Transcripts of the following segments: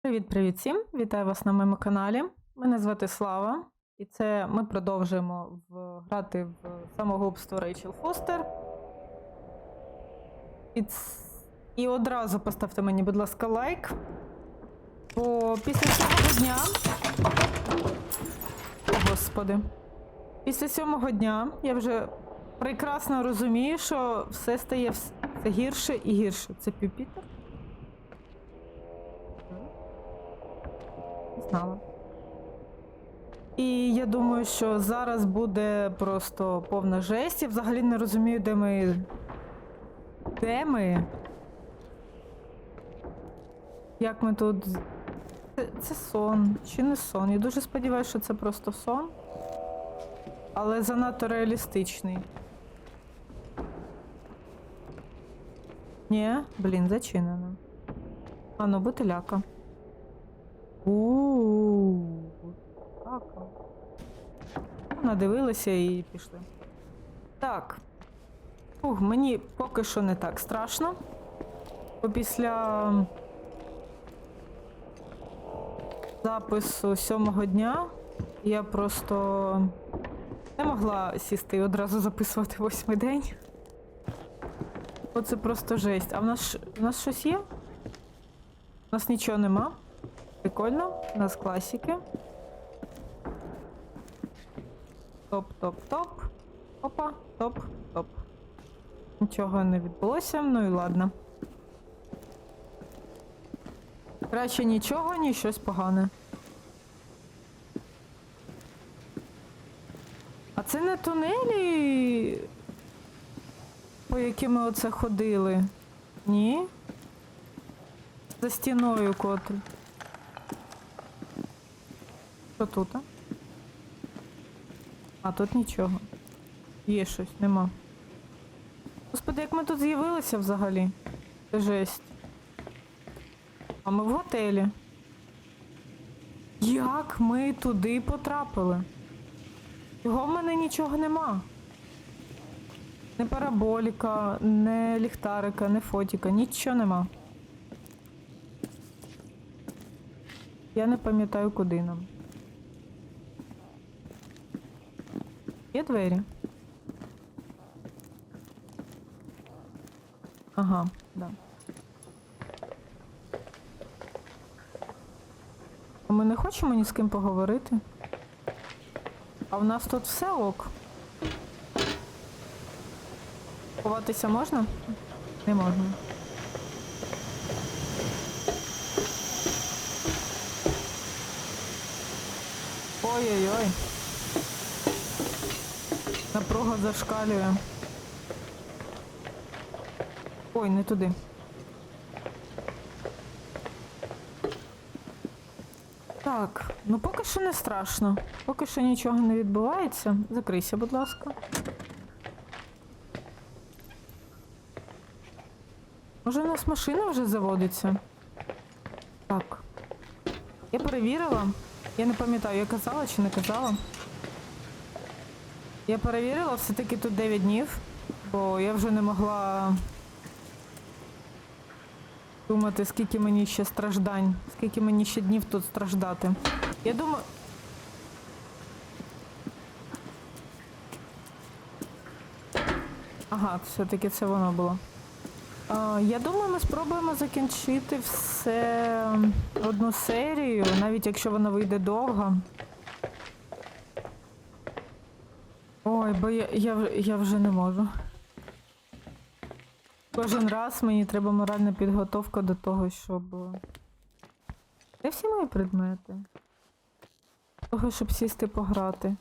Привіт всім! Вітаю вас на моєму каналі. Мене звати Слава, і це ми продовжуємо грати в самогубство Рейчел Фостер. І одразу поставте мені, будь ласка, лайк. Бо після цього дня... О, Господи. Після 7-го дня я вже прекрасно розумію, що все стає все гірше і гірше. Це пюпітер? Знала. І я думаю, що зараз буде просто повна жесть. Я взагалі не розумію, де ми. Як ми тут. Це сон. Чи не сон? Я дуже сподіваюся, що це просто сон. Але занадто реалістичний. Ні, блін, зачинено. А ну, бутиляка. Так. Надивилися і пішли. Так. Мені поки що не так страшно. Бо після запису 7-го дня я просто не могла сісти і одразу записувати 8-й день. Оце просто жесть. А в нас щось є? У нас нічого нема. Прикольно, у нас класики. Топ. Опа, топ. Нічого не відбулося, ну і ладно. Краще нічого, ніж щось погане. А це не тунелі, по яким ми оце ходили? Ні? За стіною котрі. Що тут, а? А, тут нічого. Є щось, нема. Господи, як ми тут з'явилися взагалі? Це жесть. А ми в готелі. Як ми туди потрапили? Його в мене нічого нема. Не параболіка, не ліхтарика, не фотіка, нічого нема. Я не пам'ятаю, куди нам. Є двері? Ага, да. А ми не хочемо ні з ким поговорити? А в нас тут все ок. Ховатися можна? Не можна. Ой-ой-ой. Напруга зашкалює. Ой, не туди. Так, ну поки що не страшно. Поки що нічого не відбувається. Закрийся, будь ласка. Може, у нас машина вже заводиться? Так. Я перевірила. Я не пам'ятаю, я казала чи не казала. Я перевірила, все-таки тут 9 днів, бо я вже не могла думати, скільки мені ще страждань, скільки мені ще днів тут страждати. Я думаю... Ага, все-таки це воно було. Я думаю, ми спробуємо закінчити все одну серію, навіть якщо вона вийде довго. Ой, бо я вже не можу. Кожен раз мені треба моральна підготовка до того, щоб... Де всі мої предмети? Того, щоб сісти пограти.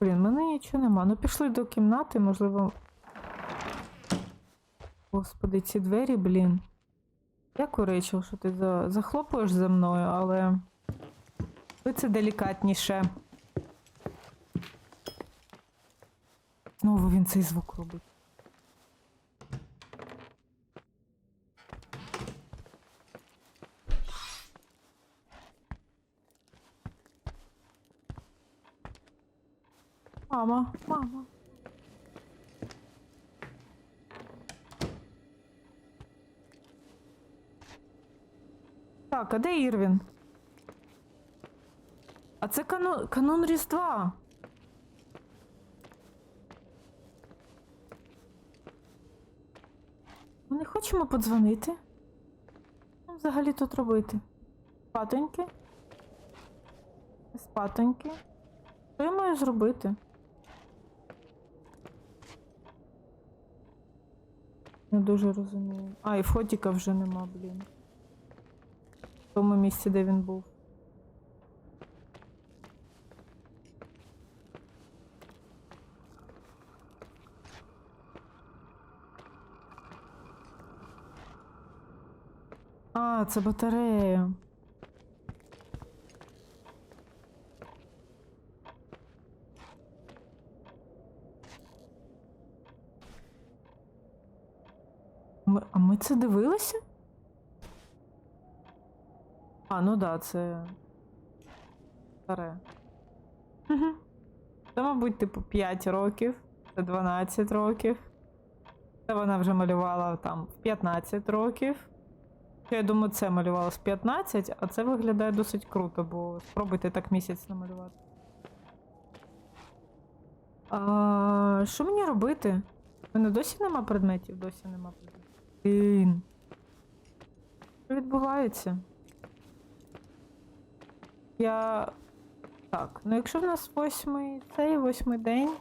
Блін, в мене нічого нема. Ну пішли до кімнати, можливо... Господи, ці двері, блін. Дякую, Рейчел, що ти захлопуєш за мною, але... Ви це делікатніше. Знову він цей звук робить. Мама, мама. Так, а де Ірвін? А це канун Різдва. Ми не хочемо подзвонити? Що взагалі тут робити? Спатоньки? Спатоньки? Що я маю зробити? Не дуже розумію. А, і фотіка вже нема, блін. В тому місці, де він був. А, це батарея. А ми це дивилися? А, ну да, це старе. Це, мабуть, типу 5 років, це 12 років. Це вона вже малювала там в 15 років. Я думаю, це малювала в 15, а це виглядає досить круто, бо спробуйте так місяць намалювати. Що мені робити? У мене досі нема предметів? Досі нема предметів. Блін. Що відбувається? Так, ну якщо в нас 8-й день.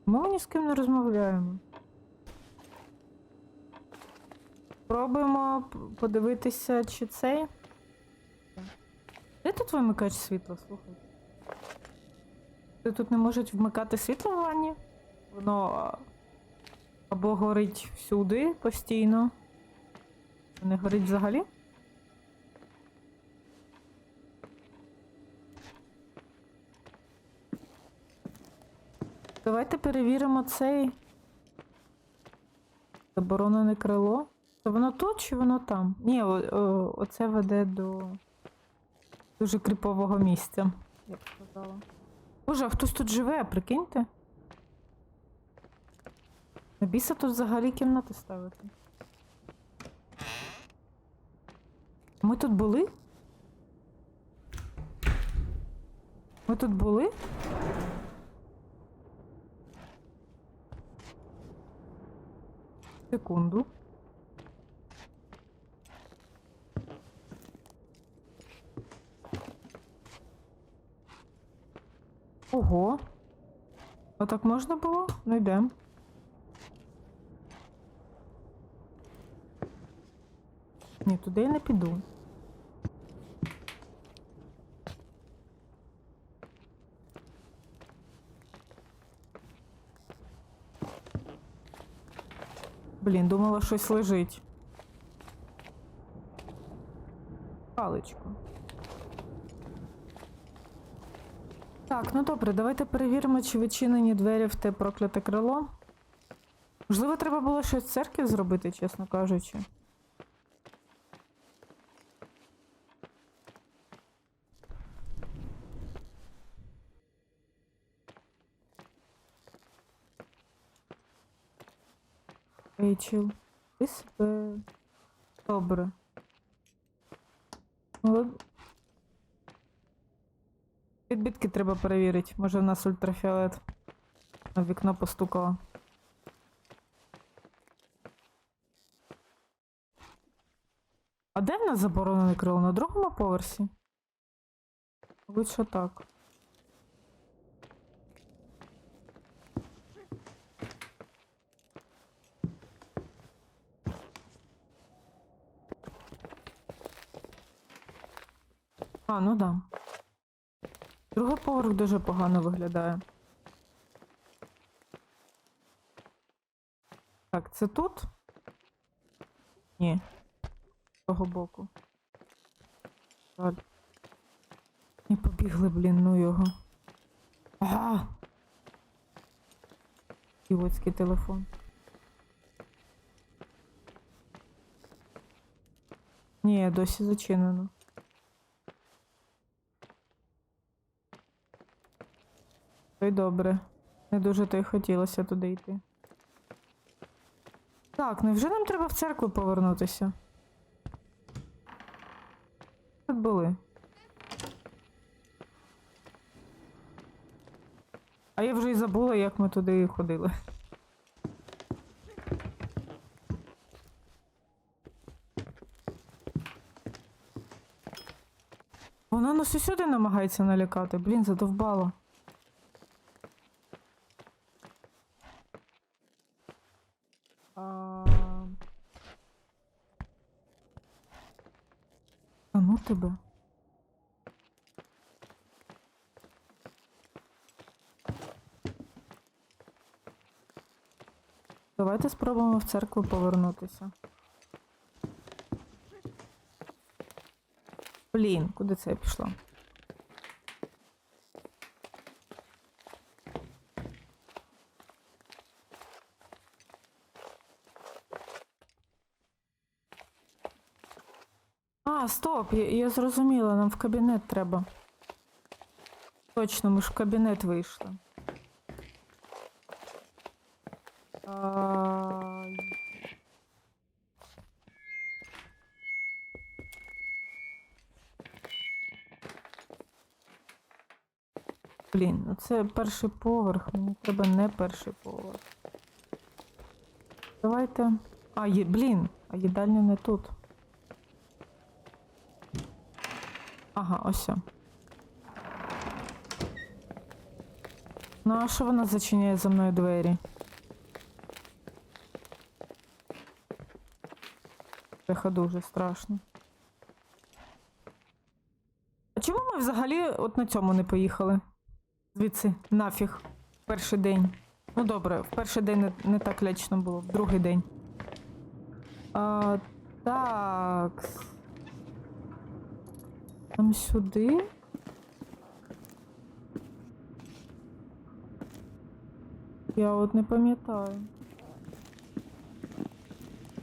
Ми ні з ким не розмовляємо. Пробуємо подивитися, чи цей. Де тут вимикач світла, слухай? Тут не можуть вмикати світло в ванні? Воно або горить всюди постійно. Не горить взагалі? Давайте перевіримо цей заборонене крило. То воно тут чи воно там? Ні, оце веде до дуже кріпового місця, я б сказала. Боже, а хтось тут живе, прикиньте? На біса тут взагалі кімнати ставити. Ми тут були? Ми тут були? Секунду. Ого. Отак можна було? Ну йдемо. Ні, туди я не піду. Блін, думала, щось лежить. Паличку. Так, ну добре, давайте перевіримо, чи відчинені двері в те прокляте крило. Можливо, треба було щось в церкві зробити, чесно кажучи. Рейчел, ти себе... Добре. Відбитки треба перевірити. Може в нас ультрафіолет. На вікно постукало. А де в нас заборонене крило? На другому поверсі? Мабуть, що так. А, ну да. Другий поверх дуже погано виглядає. Так, це тут? Ні. З того боку. Жаль. Не побігли, блін, ну його. Ага! Ідіотський телефон. Ні, досі зачинено. То й добре. Не дуже то й хотілося туди йти. Так, невже нам треба в церкву повернутися? Тут були. А я вже й забула, як ми туди ходили. Вона нас усюди намагається налякати. Блін, задовбала. А ну тебе. Давайте спробуємо в церкву повернутися. Блін, куди це я пішла? А, стоп, я зрозуміла, нам в кабінет треба. Точно, ми ж в кабінет вийшли. Блін, ну це перший поверх, мені треба не перший поверх. Давайте... А, блін, а їдальня не тут. Ага, ось. Ну, а що вона зачиняє за мною двері? Це дуже страшно. А чому ми взагалі от на цьому не поїхали? Звідси, нафіг, в перший день. Ну добре, в перший день не так лячно було, в другий день. Так. Там сюди? Я от не пам'ятаю.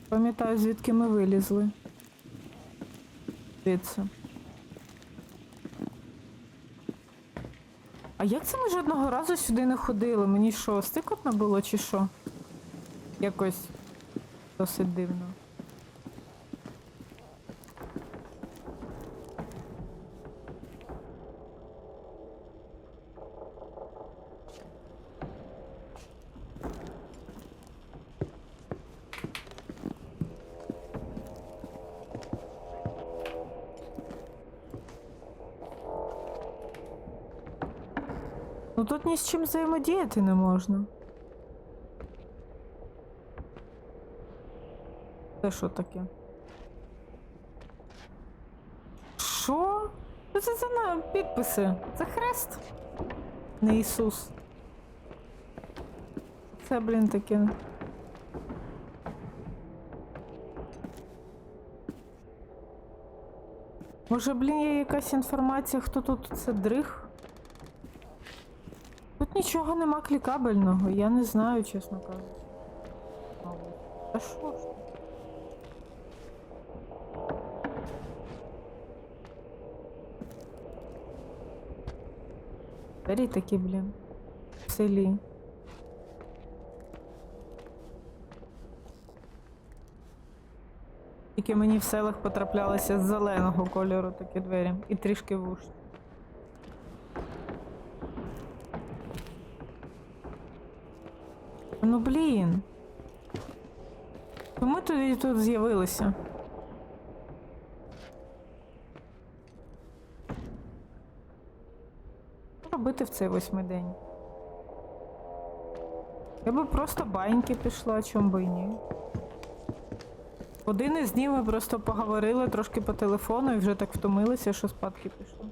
Пам'ятаю, звідки ми вилізли. Звідси. А як це ми жодного разу сюди не ходили? Мені що, стикотно було чи що? Якось досить дивно. Ну тут ні з чим взаємодіяти не можна. Це що таке? Що? Що це за підписи? Це хрест? Не Ісус. Це, блін, таке. Може, блін, є якась інформація, хто тут це дриг? Тут нічого нема клікабельного, я не знаю, чесно кажучи. Та що ж? Двері такі, блін, в селі. Тільки мені в селах потраплялися з зеленого кольору такі двері. І трішки вужчі. Ну, блін. Ми тоді тут з'явилися. Що робити в цей 8-й день? Я би просто баньки пішла, чом би і ні. Один із днів ми просто поговорили трошки по телефону і вже так втомилися, що спадки пішли.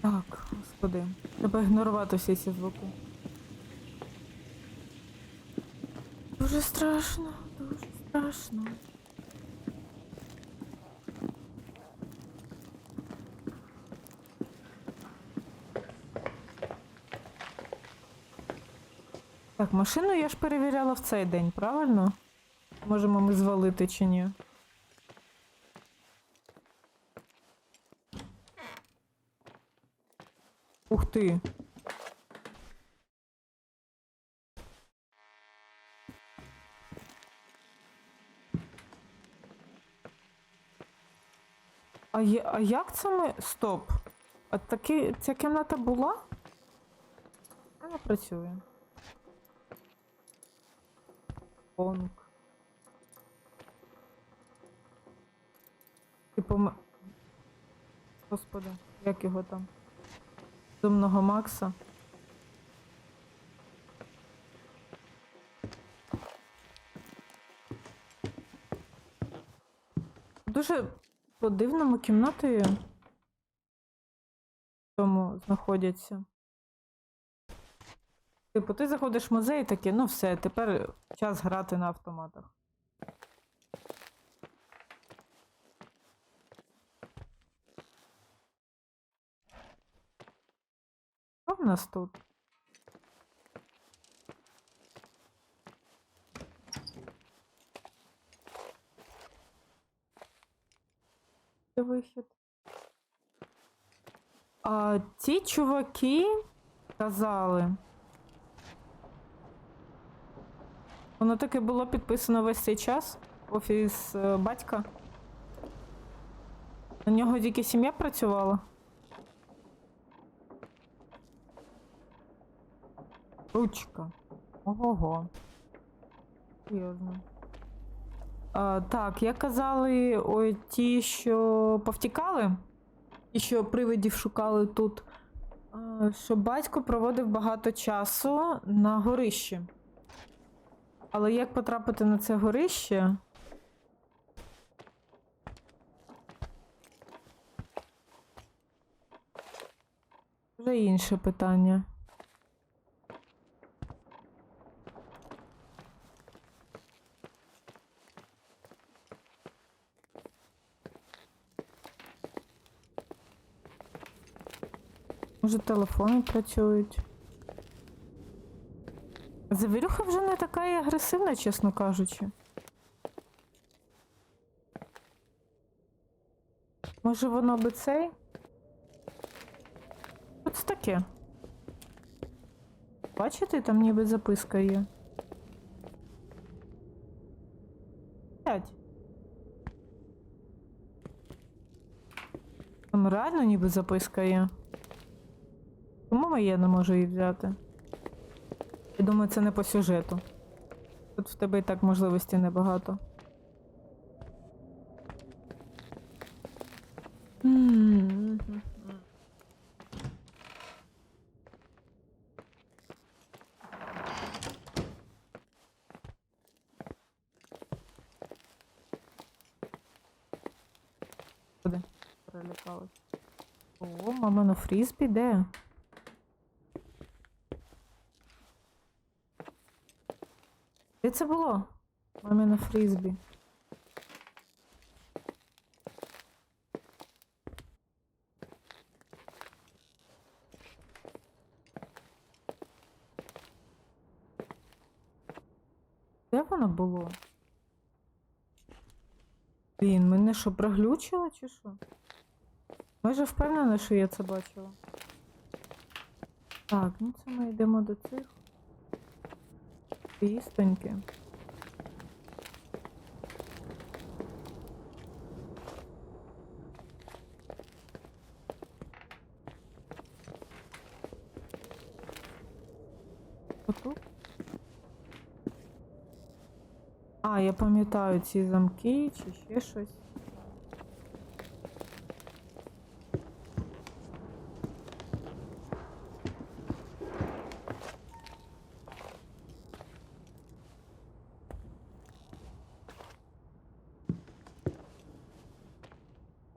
Так, господи, треба ігнорувати всі ці звуки. Дуже страшно, дуже страшно. Так, машину я ж перевіряла в цей день, правильно? Можемо ми звалити чи ні? Ух ти! А як це ми... Стоп! А ця кімната була? Вона працює. Понк. Типу... Господи, як його там? Думного Макса. Дуже по-дивному кімнати в тому знаходяться. Типу, ти заходиш в музей і таке, ну все, тепер час грати на автоматах. Що в нас тут? Це вихід. А ті чуваки казали. Воно таки було підписано весь цей час. Офіс батька. На нього тільки сім'я працювала. Ручка. Ого-го. Серйозно. Так, як казали, ой, ті, що повтікали, і що привидів шукали тут, що батько проводив багато часу на горищі. Але як потрапити на це горище? Вже інше питання. Може, телефони працюють. Завірюха вже не така і агресивна, чесно кажучи. Може, воно би цей? Що це таке? Бачите, там ніби записка є. П'ять. Там реально ніби записка є. Чому я не можу її взяти? Я думаю, це не по сюжету. Тут в тебе і так можливості небагато. Куди? Перелякалась. О, мамино фрізбі, де? Де це було? Мамино фрізбі. Де воно було? Блін, мене що, проглючило чи що? Майже впевнена, що я це бачила. Так, ну це ми йдемо до цих. Пістоньки. Отут? А, я пам'ятаю ці замки чи ще щось.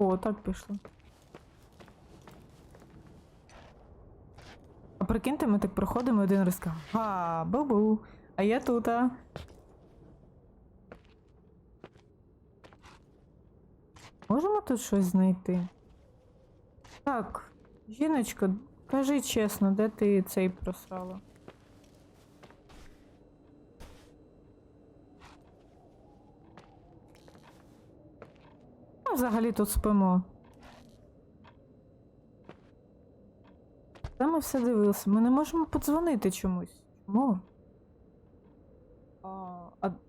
О, так пішло. А прикиньте, ми так проходимо один раз. Ха, бу-бу, а я тута. Можемо тут щось знайти? Так, жіночко, кажи чесно, де ти цей просрала? взагалі тут спимо? Де ми все дивилися? Ми не можемо подзвонити чомусь. Чому?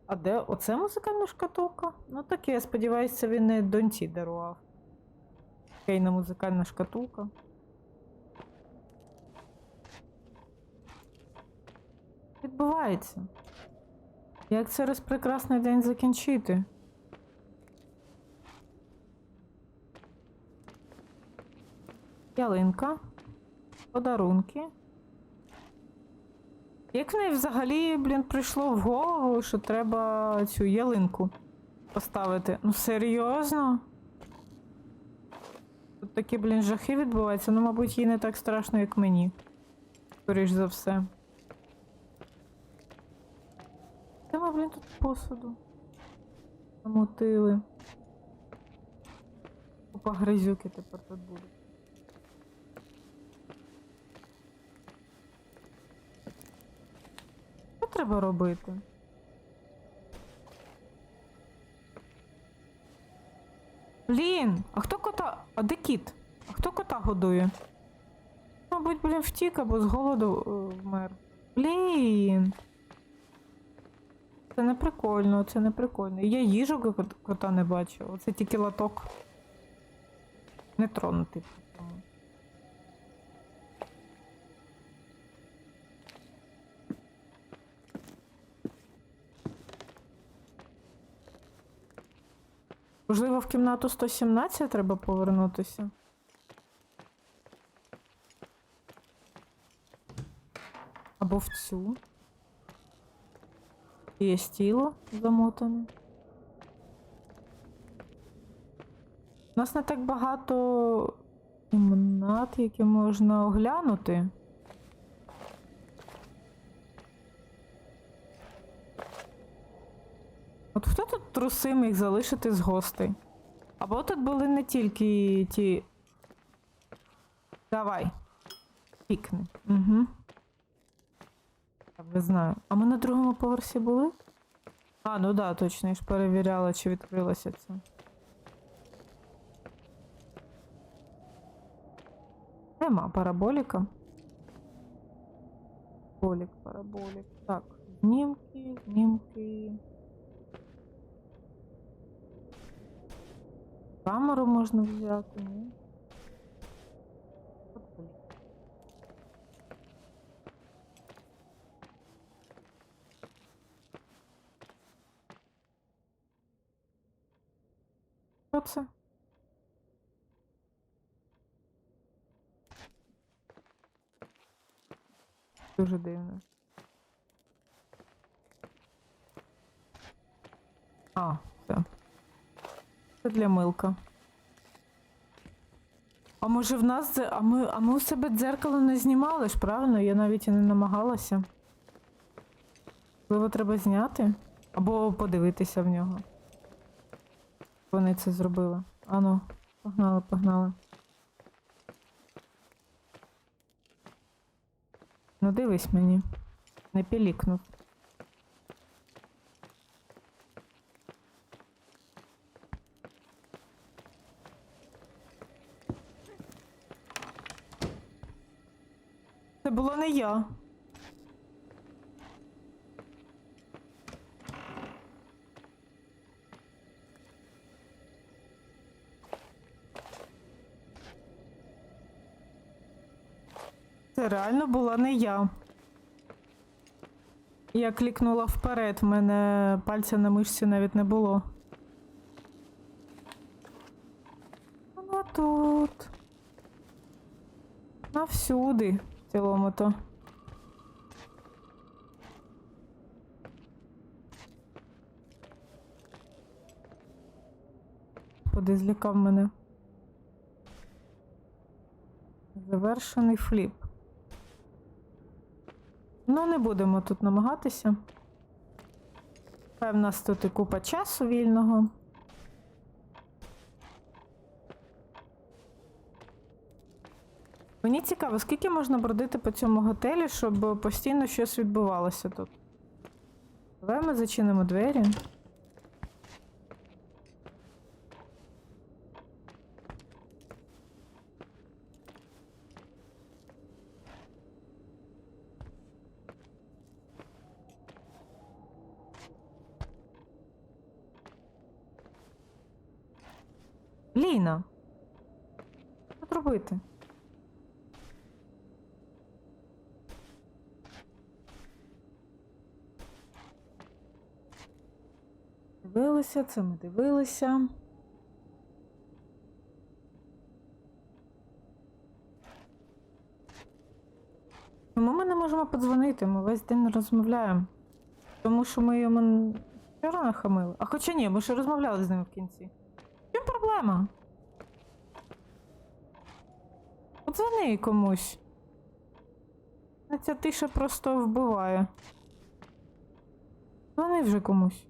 А де? Оце музикальна шкатулка? Ну таке, я сподіваюся, він не доньці дарував. Кейна музикальна шкатулка. Відбувається. Як через прекрасний день закінчити? Ялинка. Подарунки. Як в неї взагалі, блін, прийшло в голову, що треба цю ялинку поставити? Ну, серйозно? Тут такі, блін, жахи відбуваються. Ну, мабуть, їй не так страшно, як мені. Скоріш за все. Де ми, блін, тут посуду намутили. Купа грязюки тепер тут буде. Що треба робити? Блін, а хто кота? А де кіт? А хто кота годує? Мабуть, блін, втік або з голоду вмер. Блін. Це не прикольно, це не прикольно. Я їжу кота не бачу. Оце тільки лоток. Не тронутий. Можливо, в кімнату 117 треба повернутися? Або в цю. Є тіло замотане. У нас не так багато кімнат, які можна оглянути. От хто тут труси міг залишити з гостей? Або тут були не тільки ті... Давай. Пікни. Угу. Я не знаю. А ми на другому поверсі були? А, ну да, точно. Я ж перевіряла, чи відкрилося це. Нема параболіка. Параболік. Так, знімки. Камеру можна взяти, ні? Що це? Дуже дивно. А, все. Це для милка. А може в нас... А ми у себе дзеркало не знімали ж, правильно? Я навіть і не намагалася. Можливо, треба зняти? Або подивитися в нього. Вони це зробили. Ану, погнали. Ну дивись мені. Не пілікнув. Це було не я. Це реально була не я. Я клікнула вперед, в мене пальця на мишці навіть не було. Вона тут. Навсюди, в цілому-то. Куди злякав мене? Завершений фліп. Ну, не будемо тут намагатися. В нас тут і купа часу вільного. Мені цікаво, скільки можна бродити по цьому готелі, щоб постійно щось відбувалося тут. Давай ми зачинимо двері. Аліна. Що тут робити? Дивилися, це ми дивилися. Чому ми не можемо подзвонити? Ми весь день не розмовляємо. Тому що ми йому вчора нахамили. А хоча ні, ми ще розмовляли з ним в кінці. В чому проблема? Подзвони комусь. Ця тиша просто вбиває. Дзвони вже комусь.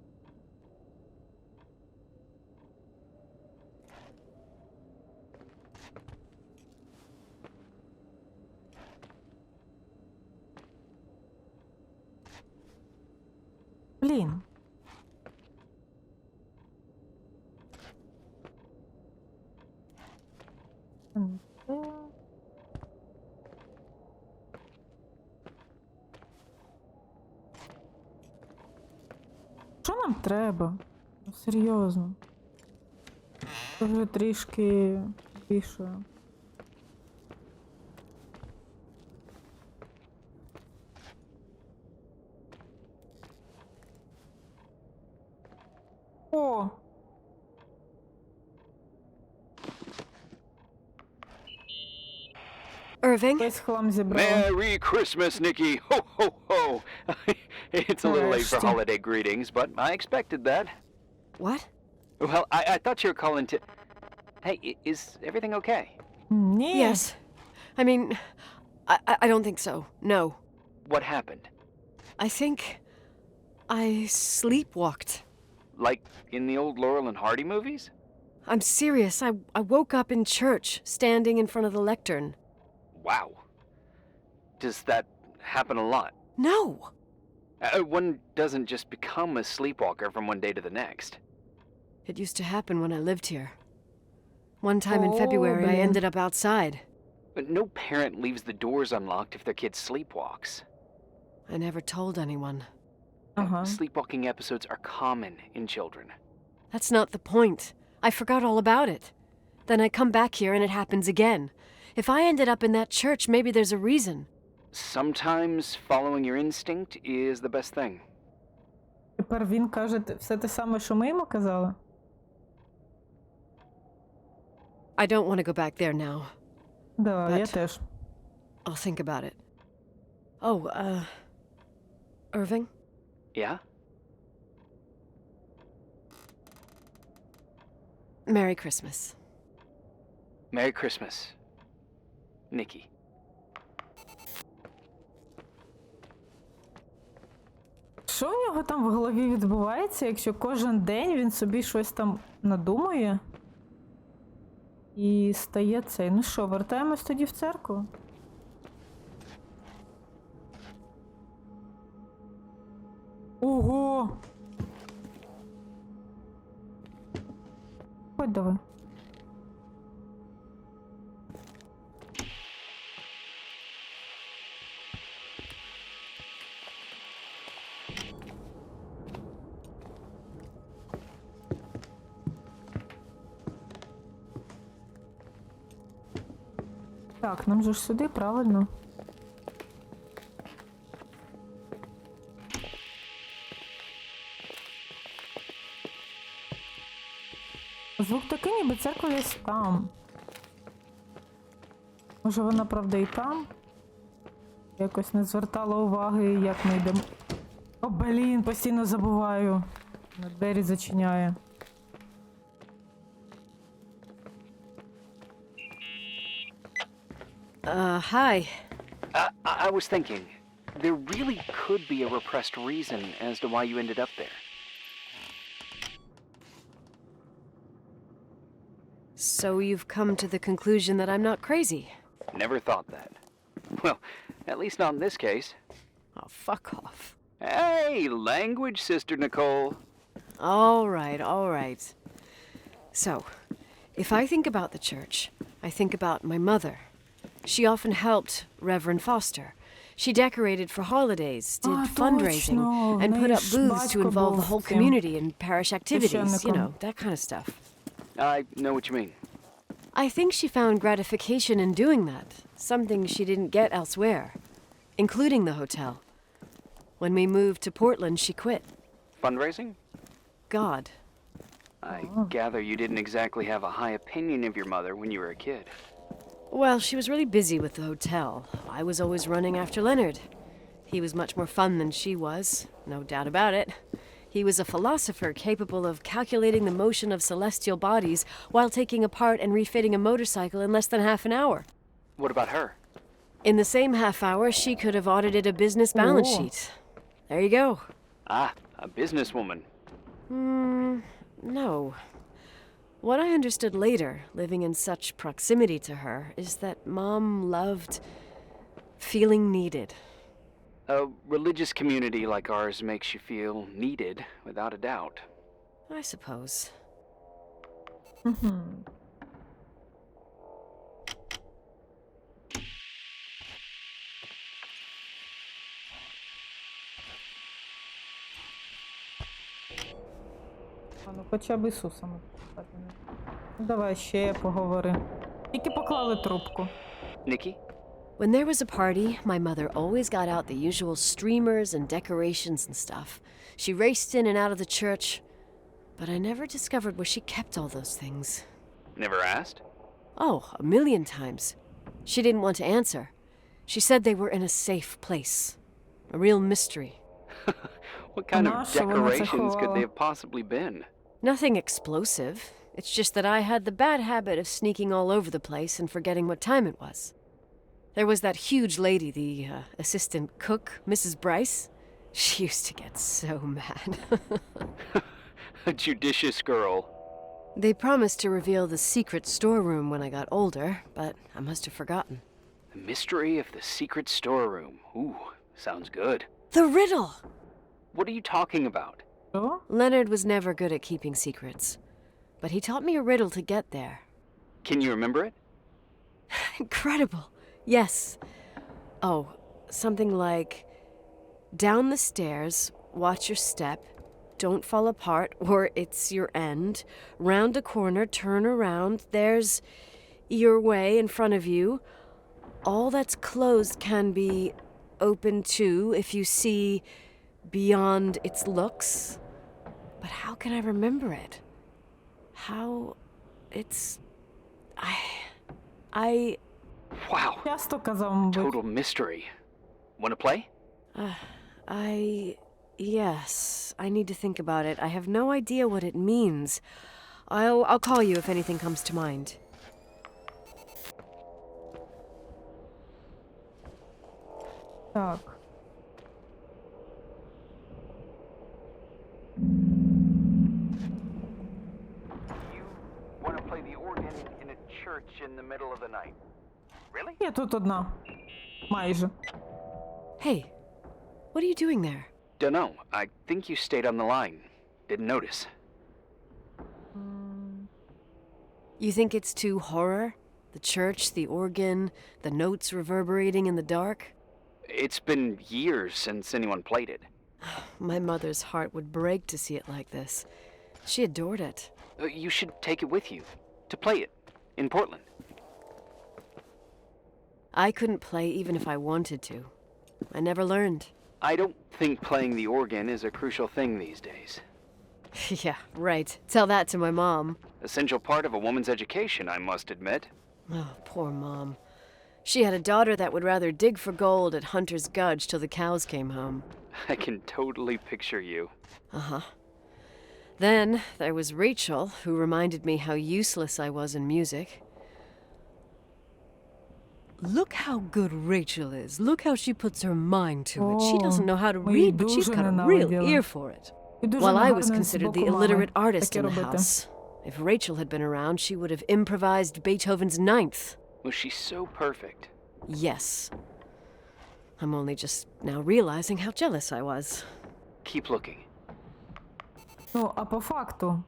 Блін. Що нам треба? Ну, серйозно. Це вже трішки більше. О! Irving? Весь хлам зібрали. Merry Christmas, Nikki! Ho, ho, ho! It's a little late for Нарешті. holiday greetings, but I expected that. What? Well, I thought you were calling to... Hey, is everything okay? Ні. Yes. I mean, I don't think so. No. What happened? I think I sleepwalked. Like in the old Laurel and Hardy movies? I'm serious. I woke up in church, standing in front of the lectern. Wow. Does that happen a lot? No. One doesn't just become a sleepwalker from one day to the next. It used to happen when I lived here. One time in Oh, February, I блин. ended up outside. But no parent leaves the doors unlocked if their kid sleepwalks. I never told anyone. Ага. Sleepwalking episodes are common in children. That's not the point. I forgot all about it. Then I come back here and it happens again. If I ended up in that church, maybe there's a reason. Sometimes following your instinct is the best thing. Тепер він каже все те саме, що ми йому казали? I don't want to go back there now. Да, я But- теж. I'll think about it. Oh, Irving? Yeah? Merry Christmas. Merry Christmas, Nikki. Що у нього там в голові відбувається, якщо кожен день він собі щось там надумує? І стає цей. Ну що, вертаємось тоді в церкву? Ого! Ходь давай. Так, нам же ж сюди, правильно? Звук такий, ніби церква десь там. Може вона, правда, і там? Якось не звертала уваги, як ми йдемо. О, блін, постійно забуваю. На двері зачиняє. Hi. I was thinking, there really could be a repressed reason as to why you ended up there. So you've come to the conclusion that I'm not crazy? Never thought that. Well, at least not in this case. Oh, fuck off. Hey, language, Sister Nicole. All right, all right. So, if I think about the church, I think about my mother. She often helped Reverend Foster. She decorated for holidays, did fundraising, точно. and В put неї up ж booths to батько involve the був whole цим community in parish activities, you священником. know, that kind of stuff. I know what you mean. I think she found gratification in doing that, something she didn't get elsewhere, including the hotel. When we moved to Portland, she quit. Fundraising? God. I gather you didn't exactly have a high opinion of your mother when you were a kid. Well, she was really busy with the hotel. I was always running after Leonard. He was much more fun than she was, no doubt about it. He was a philosopher capable of calculating the motion of celestial bodies while taking apart and refitting a motorcycle in less than half an hour. What about her? In the same half hour, she could have audited a business balance Ooh. sheet. There you go. Ah, a businesswoman. No. What I understood later, living in such proximity to her, is that Mom loved feeling needed. A religious community like ours makes you feel needed, without a doubt. I suppose. А ну хоча б Ісуса ми послухати не. Ну давай ще поговори. Тільки поклали трубку. Nikki? When there was a party, my mother always got out the usual streamers and decorations and stuff. She raced in and out of the church, but I never discovered where she kept all those things. Never asked? Oh, a million times. She didn't want to answer. She said they were in a safe place. A real mystery. What kind of Нащо вона це decorations could ховала? they have possibly been? Nothing explosive. It's just that I had the bad habit of sneaking all over the place and forgetting what time it was. There was that huge lady, the assistant cook, Mrs. Bryce. She used to get so mad. A judicious girl. They promised to reveal the secret storeroom when I got older, but I must have forgotten. The mystery of the secret storeroom. Ooh, sounds good. The riddle! What are you talking about? Що? Leonard was never good at keeping secrets, but he taught me a riddle to get there. Can you remember it? Incredible! Yes. Oh, something like, down the stairs, watch your step, don't fall apart or it's your end, round a corner, turn around, there's your way in front of you. All that's closed can be open too if you see beyond its looks. But how can I remember it? How it's... I... Wow. Часто казав, мабуть. Total mystery. Wanna play? Yes, I need to think about it. I have no idea what it means. I'll call you if anything comes to mind. Так. You wanna play the organ in a church in the middle of the night? Really? Я тут одна. Майже. Hey, what are you doing there? Dunno. I think you stayed on the line. Didn't notice. You think it's too horror? The church, the organ, the notes reverberating in the dark? It's been years since anyone played it. My mother's heart would break to see it like this. She adored it. You should take it with you. To play it. In Portland. I couldn't play even if I wanted to. I never learned. I don't think playing the organ is a crucial thing these days. Yeah, right. Tell that to my mom. Essential part of a woman's education, I must admit. Oh, poor Mom. She had a daughter that would rather dig for gold at Hunter's Gulch till the cows came home. I can totally picture you. Uh-huh. Then there was Rachel, who reminded me how useless I was in music. Look how good Rachel is. Look how she puts her mind to it. She doesn't know how to ми її read, but she's дуже got a real ненавиділа. ear for it. І дуже While I was негарно з considered the боку мами illiterate artist таке in the робити. house. If Rachel had been around, she would have improvised Beethoven's Ninth. Was she so perfect? Yes. I'm only just now realizing how jealous I was. Keep looking. Ну, а по факту,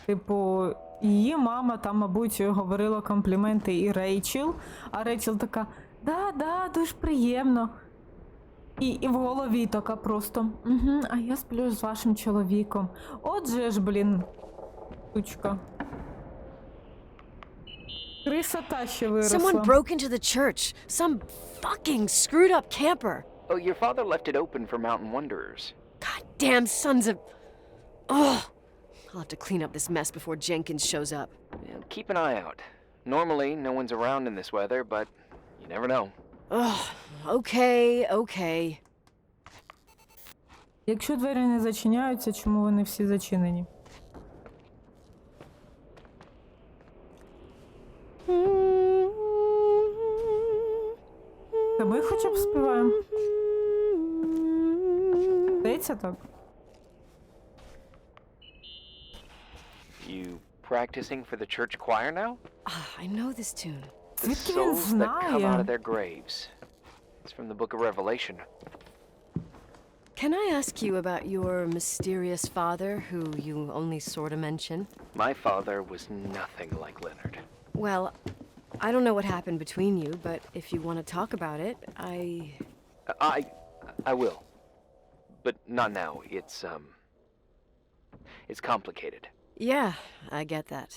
типу, її мама там, мабуть, говорила компліменти і Рейчел, а Рейчел така, да, дуже приємно. І в голові така просто, а я сплю з вашим чоловіком. Отже ж, блін, сучка. Крисота ще виросла. Someone broke into the church. Some fucking screwed up camper. Oh, your father left it open for mountain wanderers. Goddamn sons of... Ugh. I'll have to clean up this mess before Jenkins shows up. Yeah, keep an eye out. Normally, no one's around in this weather, but you never know. Ugh. Okay. Якщо двері не зачиняються, чому вони всі зачинені? Та ми хоча б співаємо. Здається так? You practicing for the church choir now? I know this tune. The Звідки він souls that come out знає? of their graves. It's from the book of Revelation. Can I ask you about your mysterious father, who you only sort of mention? My father was nothing like Leonard. Well, I don't know what happened between you, but if you want to talk about it, I will. But not now. It's complicated. Yeah, I get that.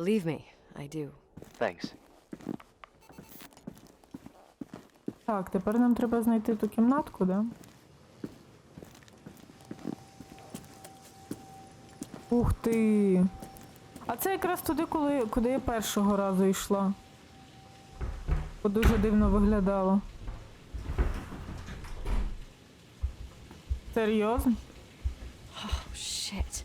Believe me, I do. Thanks. Так, тепер нам треба знайти ту кімнатку, да? Ух ти! А це якраз туди, куди я першого разу йшла. Бо дуже дивно виглядало. Серйозно? Oh, shit.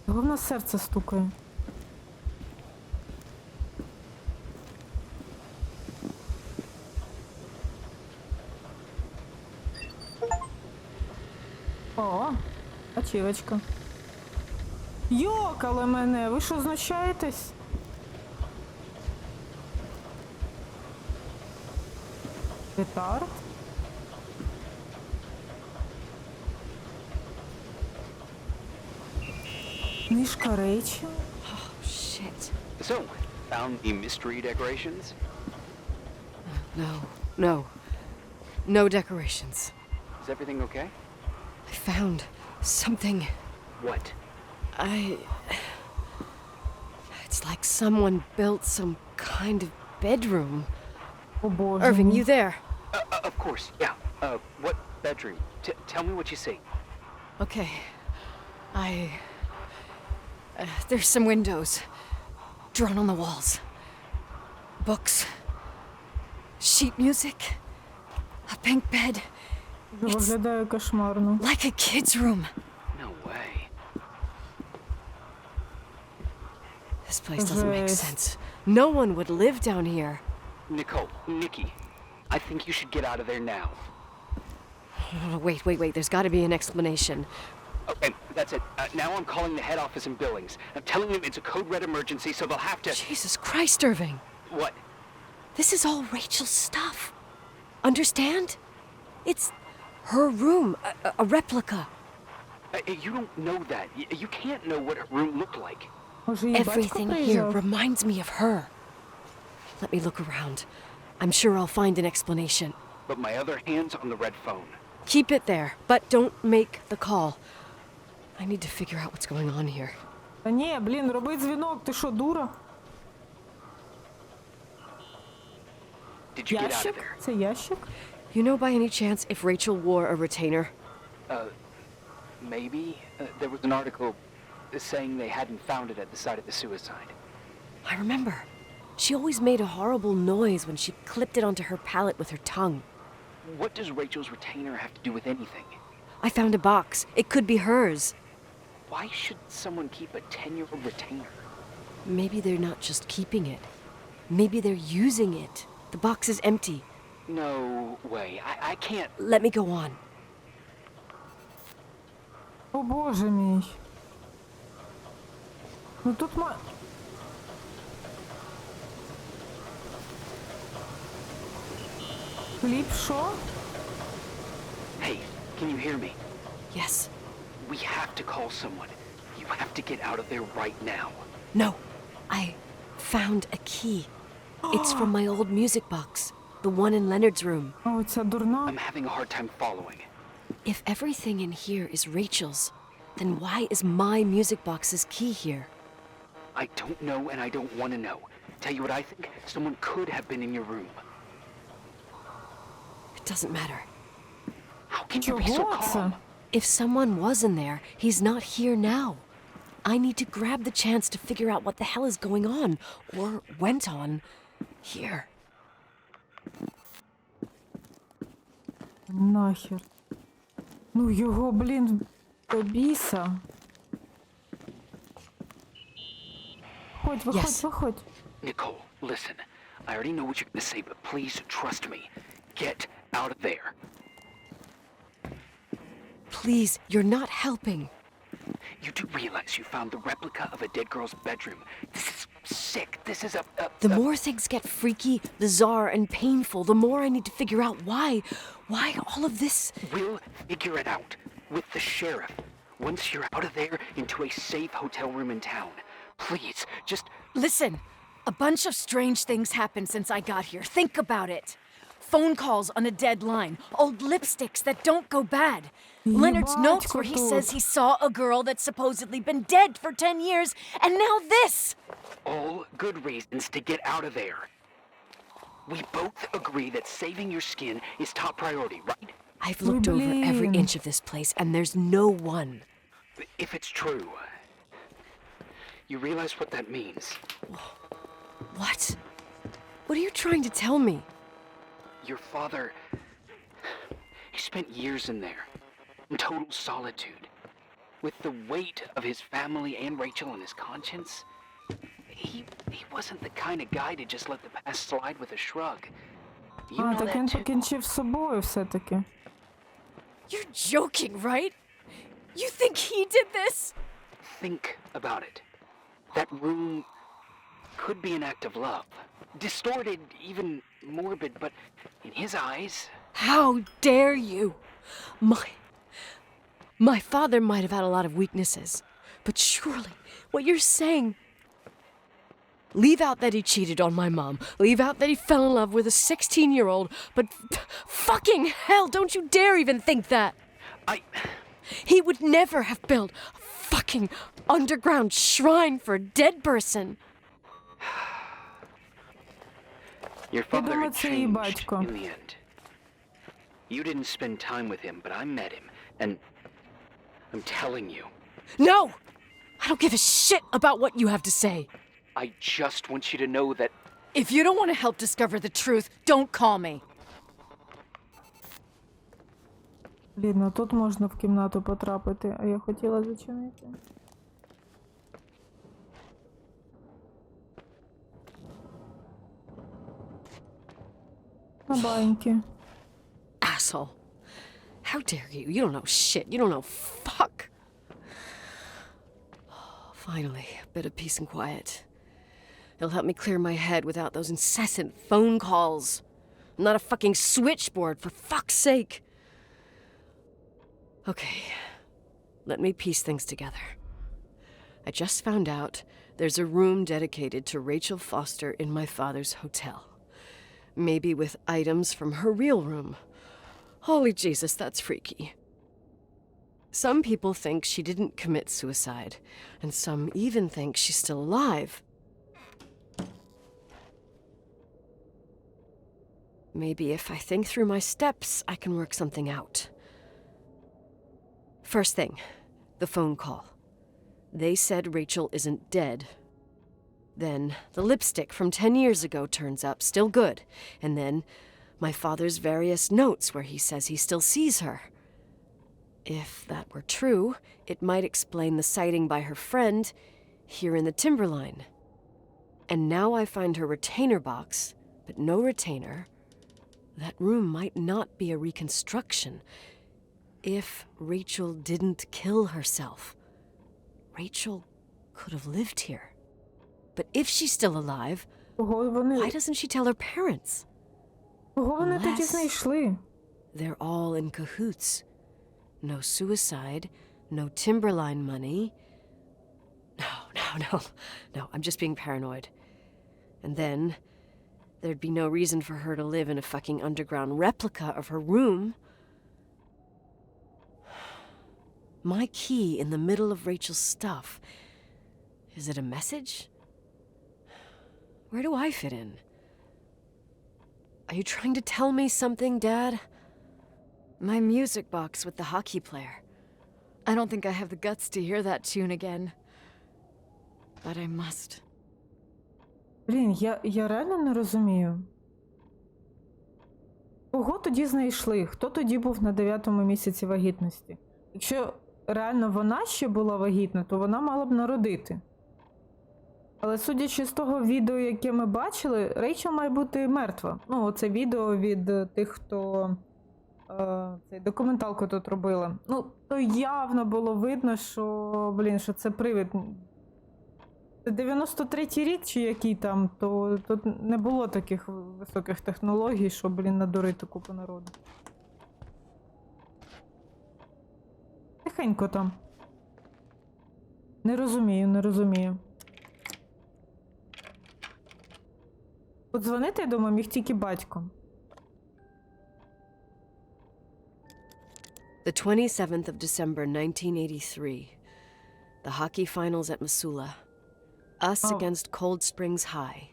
Чого в нас серце стукає? О, ачівочка. Йокали мене, ви що, знущаєтесь? Петард? Книжка Рейчел? Oh, shit. So, found the mystery decorations? No decorations. Is everything okay? I found something. What? It's like someone built some kind of bedroom. О боже. Irving, мій. you there? Of course, yeah. What bedroom? Tell me what you see. Okay. There's some windows drawn on the walls. Books. Sheet music. A pink bed. Виглядає кошмарно. Like a kid's room. No way. This place doesn't make Жесть. sense. No one would live down here. Nikki, I think you should get out of there now. Oh, wait. There's got to be an explanation. Okay, that's it. Now I'm calling the head office in Billings. I'm telling them it's a code red emergency, so they'll have to... Jesus Christ, Irving. What? This is all Rachel's stuff. Understand? It's her room, a replica. You don't know that. You can't know what her room looked like. Може, її батько Everything here приїжджав? reminds me of her. Let me look around. I'm sure I'll find an explanation. But my other hand's on the red phone. Keep it there, but don't make the call. I need to figure out what's going on here. Та ні, блін, роби дзвінок, ти що, дура? Did you get out of Ящик? there? Це ящик? You know by any chance if Rachel wore a retainer? Maybe. There was an article saying they hadn't found it at the site of the suicide. I remember. She always made a horrible noise when she clipped it onto her palate with her tongue. What does Rachel's retainer have to do with anything? I found a box. It could be hers. Why should someone keep a 10-year-old retainer? Maybe they're not just keeping it. Maybe they're using it. The box is empty. No way. I can't... Let me go on. О боже мій. Ну тут Хліб, що? Hey, can you hear me? Yes. We have to call someone. You have to get out of there right now. No. I found a key. It's from my old music box. The one in Leonard's room. О, ця дурна. I'm having a hard time following. If everything in here is Rachel's, then why is my music box's key here? I don't know and I don't want to know. Tell you what I think, someone could have been in your room. It doesn't matter. How can you be so Чого це? calm? If someone was in there, he's not here now. I need to grab the chance to figure out what the hell is going on, or went on, here. Нахер. Ну його, блін, до біса. Виходь, Yes. виходь. Nicole, listen. I already know what you're going to say, but please trust me. Get out of there. Please, you're not helping. You do realize you found the replica of a dead girl's bedroom. This is sick. This is The more things get freaky, bizarre, and painful, the more I need to figure out why all of this. We'll figure it out with the sheriff. Once you're out of there, into a safe hotel room in town. Please, just... Listen, a bunch of strange things happened since I got here. Think about it. Phone calls on a dead line, old lipsticks that don't go bad. Leonard's notes where he says he saw a girl that's supposedly been dead for 10 years, and now this! All good reasons to get out of there. We both agree that saving your skin is top priority, right? I've looked over every Блин. inch of this place, and there's no one. If it's true, you realize what that means. What? What are you trying to tell me? Your father, he spent years in there, in total solitude. With the weight of his family and Rachel on his conscience, he wasn't the kind of guy to just let the past slide with a shrug. You А, know так він that too. покінчив з собою все-таки. You're joking, right? You think he did this? Think about it. That room could be an act of love. Distorted, even morbid, but in his eyes... How dare you? My father might have had a lot of weaknesses, but surely what you're saying... Leave out that he cheated on my mom. Leave out that he fell in love with a 16-year-old, but fucking hell, don't you dare even think that! He would never have built a fucking underground shrine for a dead person. Your father думаю, had це її changed батько. in the end. You didn't spend time with him, but I met him, and I'm telling you, No! I don't give a shit about what you have to say. I just want you to know that If you don't want to help discover the truth, don't call me. Блін, а тут можна в кімнату потрапити, а я хотіла зачинити. На баньки. Asshole. How dare you? You don't know shit. You don't know fuck. Finally, a bit of peace and quiet. It'll help me clear my head without those incessant phone calls. I'm not a fucking switchboard, for fuck's sake. Okay, let me piece things together. I just found out there's a room dedicated to Rachel Foster in my father's hotel. Maybe with items from her real room. Holy Jesus, that's freaky. Some people think she didn't commit suicide, and some even think she's still alive. Maybe if I think through my steps, I can work something out. First thing, the phone call. They said Rachel isn't dead. Then the lipstick from 10 years ago turns up, still good. And then my father's various notes where he says he still sees her. If that were true, it might explain the sighting by her friend here in the timberline. And now I find her retainer box, but no retainer. That room might not be a reconstruction. If Rachel didn't kill herself, Rachel could have lived here. But if she's still alive, Кого вони, why doesn't she tell her parents? кого вони тоді Unless- знайшли? They're all in cahoots. No suicide, no timberline money. No, I'm just being paranoid. And then, there'd be no reason for her to live in a fucking underground replica of her room. My key in the middle of Rachel's stuff. Is it a message? Where do I fit in? Are you trying to tell me something, Dad? My music box with the hockey player. I don't think I have the guts to hear that tune again. But I must. Блін, я реально не розумію. Кого тоді знайшли? Хто тоді був на 9-му місяці вагітності? Якщо реально вона ще була вагітна, то вона мала б народити. Але судячи з того відео, яке ми бачили, Рейчел має бути мертва. Ну, оце відео від тих, хто цей документалку тут робила. Ну, то явно було видно, що, блін, що це привид. Це 93-й рік чи який там, то тут не було таких високих технологій, щоб, блін, надурити купу народу. Тихенько там. Не розумію. Подзвонити, я думаю, міг тільки батько. The 27th of December, 1983. The hockey finals at Missoula. Us against Cold Springs High.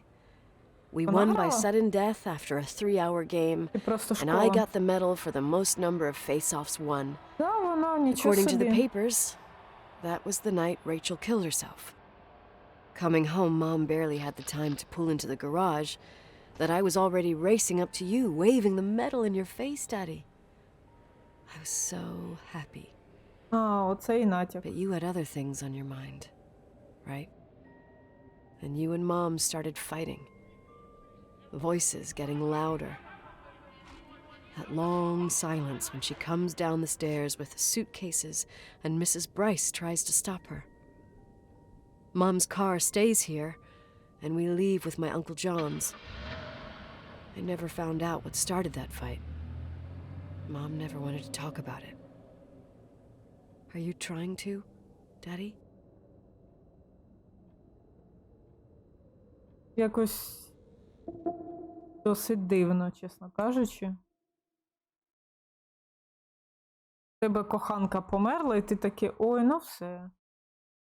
We won by sudden death after a 3-hour game, and I got the medal for the most number of face-offs won. According to the papers, that was the night Rachel killed herself. Coming home, Mom barely had the time to pull into the garage that I was already racing up to you, waving the medal in your face, Daddy. I was so happy. Оце і натяк. But you had other things on your mind, right? And you and Mom started fighting. Voices getting louder. That long silence when she comes down the stairs with the suitcases and Mrs. Bryce tries to stop her. Mom's car stays here, and we leave with my Uncle John's. I never found out what started that fight. Mom never wanted to talk about it. Are you trying to, Daddy? Якось досить дивно, чесно кажучи. Тебе коханка померла, і ти такий, ой, ну все.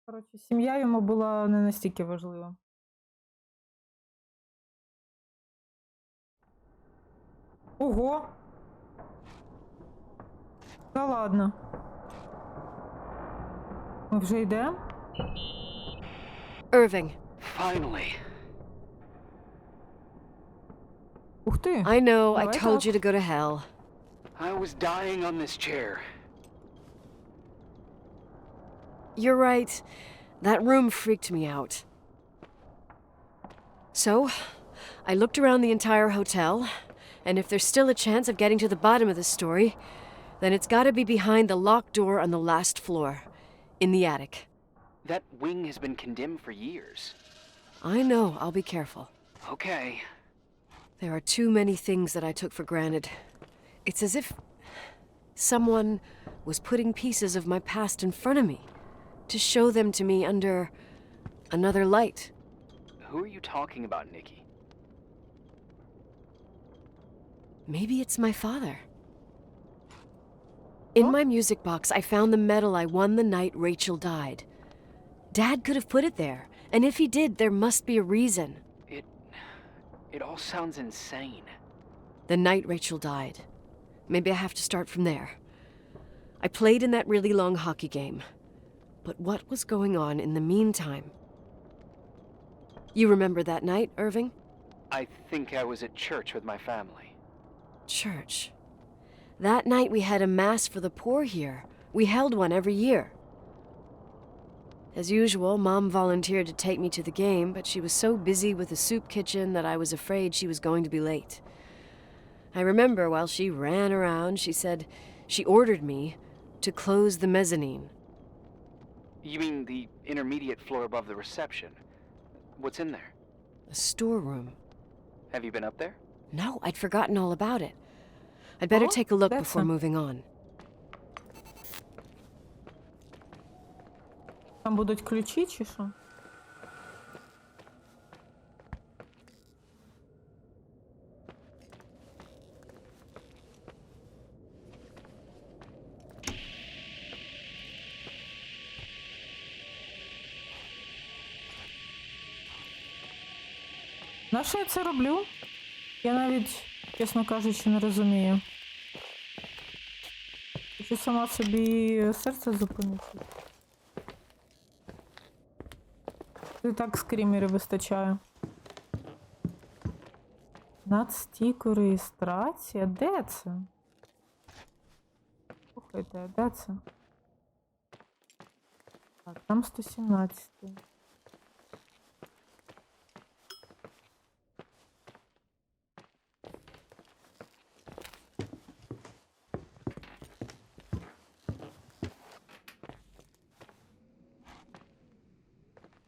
Коротше, сім'я йому була не настільки важлива. Ого! Та ладно. Ми вже йдемо? Irving. Finally. Ух ти! I know, I Давай told так. you to go to hell. I was dying on this chair. You're right. That room freaked me out. So, I looked around the entire hotel, and if there's still a chance of getting to the bottom of the story, then it's gotta be behind the locked door on the last floor, in the attic. That wing has been condemned for years. I know, I'll be careful. Okay. There are too many things that I took for granted. It's as if someone was putting pieces of my past in front of me to show them to me under another light. Who are you talking about, Nikki? Maybe it's my father. In my music box, I found the medal I won the night Rachel died. Dad could have put it there, and if he did, there must be a reason. It all sounds insane. The night Rachel died. Maybe I have to start from there. I played in that really long hockey game. But what was going on in the meantime? You remember that night, Irving? I think I was at church with my family. Church. That night we had a mass for the poor here. We held one every year. As usual, Mom volunteered to take me to the game, but she was so busy with the soup kitchen that I was afraid she was going to be late. I remember while she ran around, she said she ordered me to close the mezzanine. You mean the intermediate floor above the reception? What's in there? A storeroom. Have you been up there? No, I'd forgotten all about it. I'd better take a look that's before moving on. Там будуть ключі чи що? На що я це роблю? Я навіть, чесно кажучи, не розумію. Хочу сама собі серце зупинити. І так скрімерів вистачає. Надстійку реєстрація? Де це? Слухайте, а де це? Так, там 117.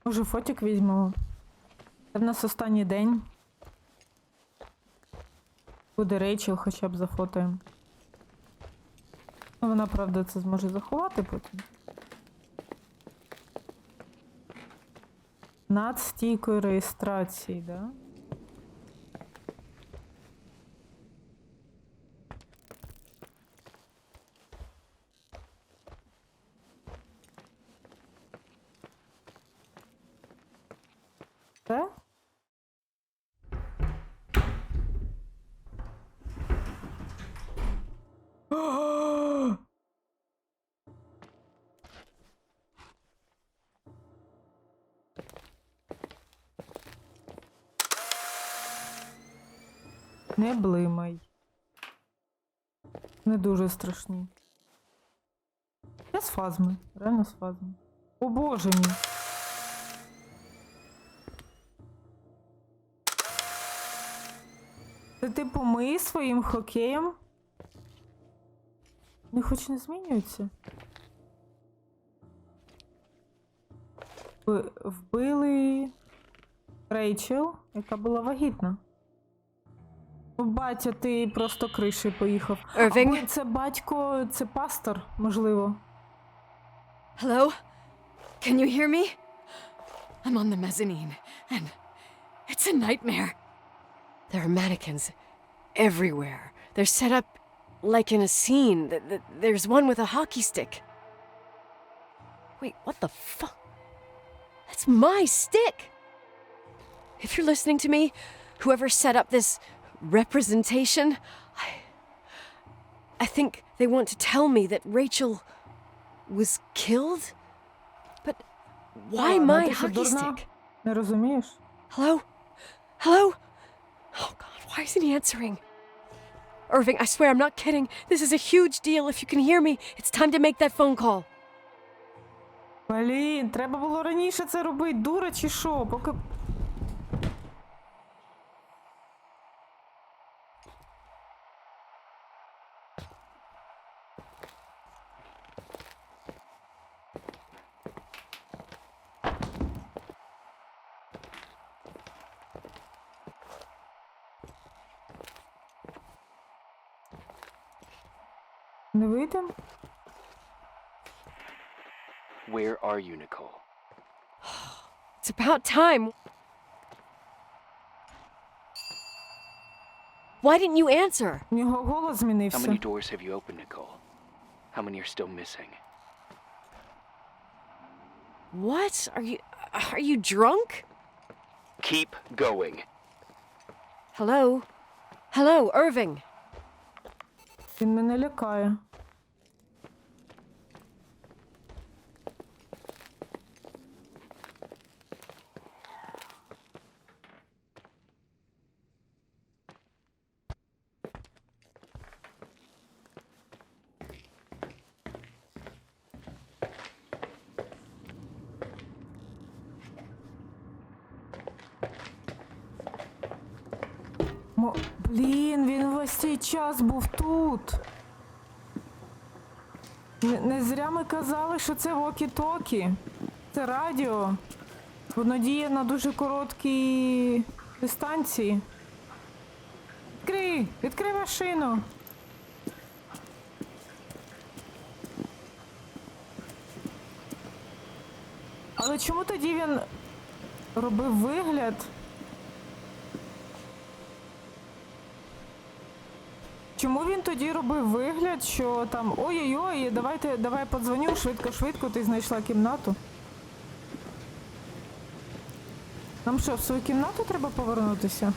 Може, фотик візьмемо? Це в нас останній день. Буде Рейчел, хоча б зафотаємо. Ну, вона, правда, це зможе заховати потім. Над стійкою реєстрації, да? Це? Не блимай. Не дуже страшні. Це спазми. Реально спазми. О боже мій. Це типу ми своїм хокеєм? Вони хоч не змінюються? Вбили Рейчел, яка була вагітна. Батя, ти просто кришею поїхав. Irving? Або це батько, це пастор, можливо. Hello? Can you hear me? I'm on the mezzanine, and it's a nightmare. There are mannequins everywhere. They're set up like in a scene. There's one with a hockey stick. Wait, what the fuck? That's my stick! If you're listening to me, whoever set up this representation, I think they want to tell me that Rachel was killed? But why my ти що, hockey дурна? stick? Не розумієш? Hello? Hello? Oh god, why isn't he answering? Irving, I swear I'm not kidding. This is a huge deal. If you can hear me, it's time to make that phone call. Блін, треба було раніше це робити, дура чи що? Поки... Не вийдемо? Where are you, Nicole? It's about time. Why didn't you answer? У нього голос How змінився. many doors have you opened, Nicole? How many are still missing? What? Are you drunk? Keep going. Hello? Hello, Irving. Він мене лякає. Блін, він весь цей час був тут. Не зря ми казали, що це вокі-токі. Це радіо. Воно діє на дуже короткій дистанції. Відкрий машину. Але чому тоді він робив вигляд? Чому він тоді робив вигляд, що там ой-ой-ой, давай подзвоню, швидко, ти знайшла кімнату? Нам що, в свою кімнату треба повернутися?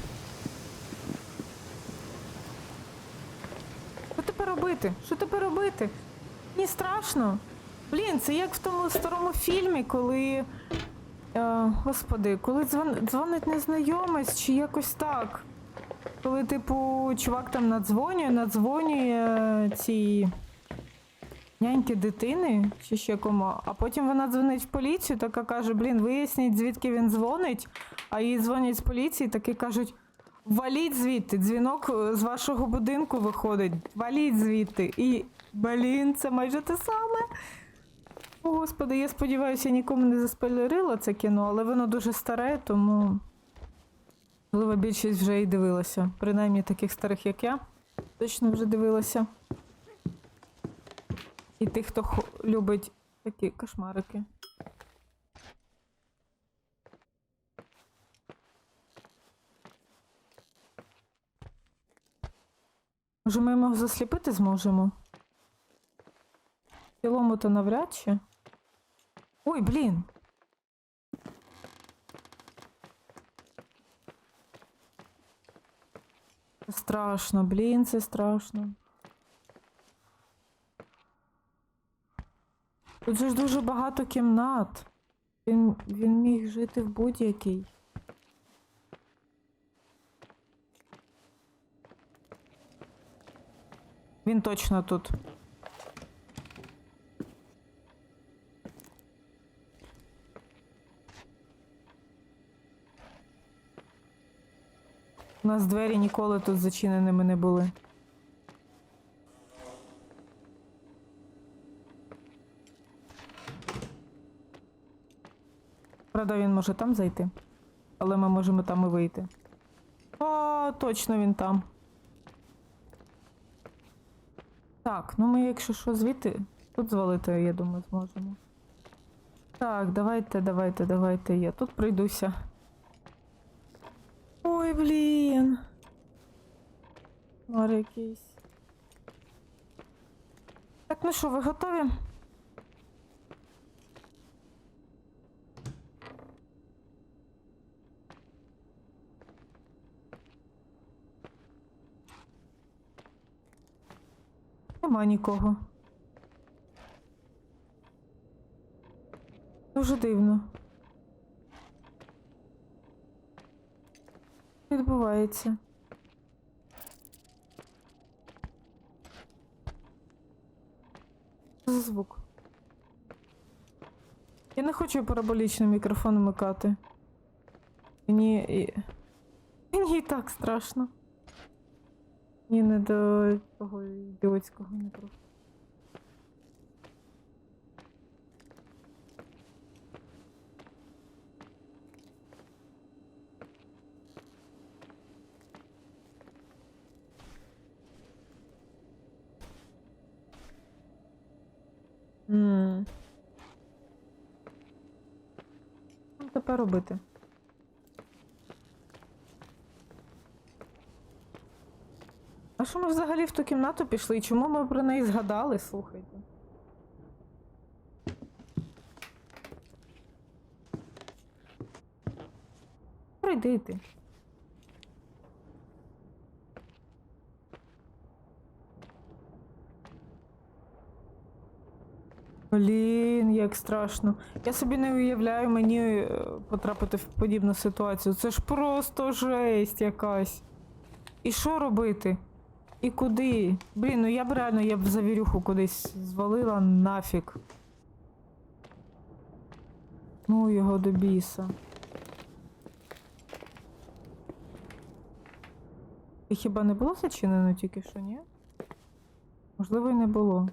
Що тепер робити? Що тепер робити? Мені страшно. Блін, це як в тому старому фільмі, коли... Господи, коли дзвонить незнайомець, чи якось так. Коли, типу, чувак там надзвонює цій няньки дитини, чи ще кому, а потім вона дзвонить в поліцію, така каже, блін, виясніть, звідки він дзвонить, а їй дзвонять з поліції, таки кажуть, валіть звідти, дзвінок з вашого будинку виходить, валіть звідти. І, блін, це майже те саме. О, Господи, я сподіваюся, я нікому не заспойлерила це кіно, але воно дуже старе, тому, можливо, більшість вже і дивилася. Принаймні таких старих, як я, точно вже дивилася. І тих, хто любить такі кошмарики. Може, ми його засліпити зможемо? В цілому-то навряд чи. Ой, блін! Це страшно, блін, це страшно. Тут же ж дуже багато кімнат. Він міг жити в будь-якій. Він точно тут. У нас двері ніколи тут зачиненими не були. Правда, він може там зайти, але ми можемо там і вийти. О, точно він там. Так, ну ми, якщо що, звідти, тут звалити, я думаю, зможемо. Так, давайте, я тут пройдуся. Ой, блін. Море якийсь. Так, ну що, ви готові? Нема нікого. Дуже дивно. Що відбувається? Що за звук? Я не хочу параболічний мікрофон вмикати. Мені і так страшно. Ні, не до того ідіотського мікрофону. Що тепер робити? А що ми взагалі в ту кімнату пішли? І чому ми про неї згадали, слухайте? Пройди ти. Блін, як страшно. Я собі не уявляю мені потрапити в подібну ситуацію. Це ж просто жесть якась. І що робити? І куди? Блін, ну я б завірюху кудись звалила нафіг. Ну його до біса. І хіба не було зачинено тільки що, ні? Можливо, і не було.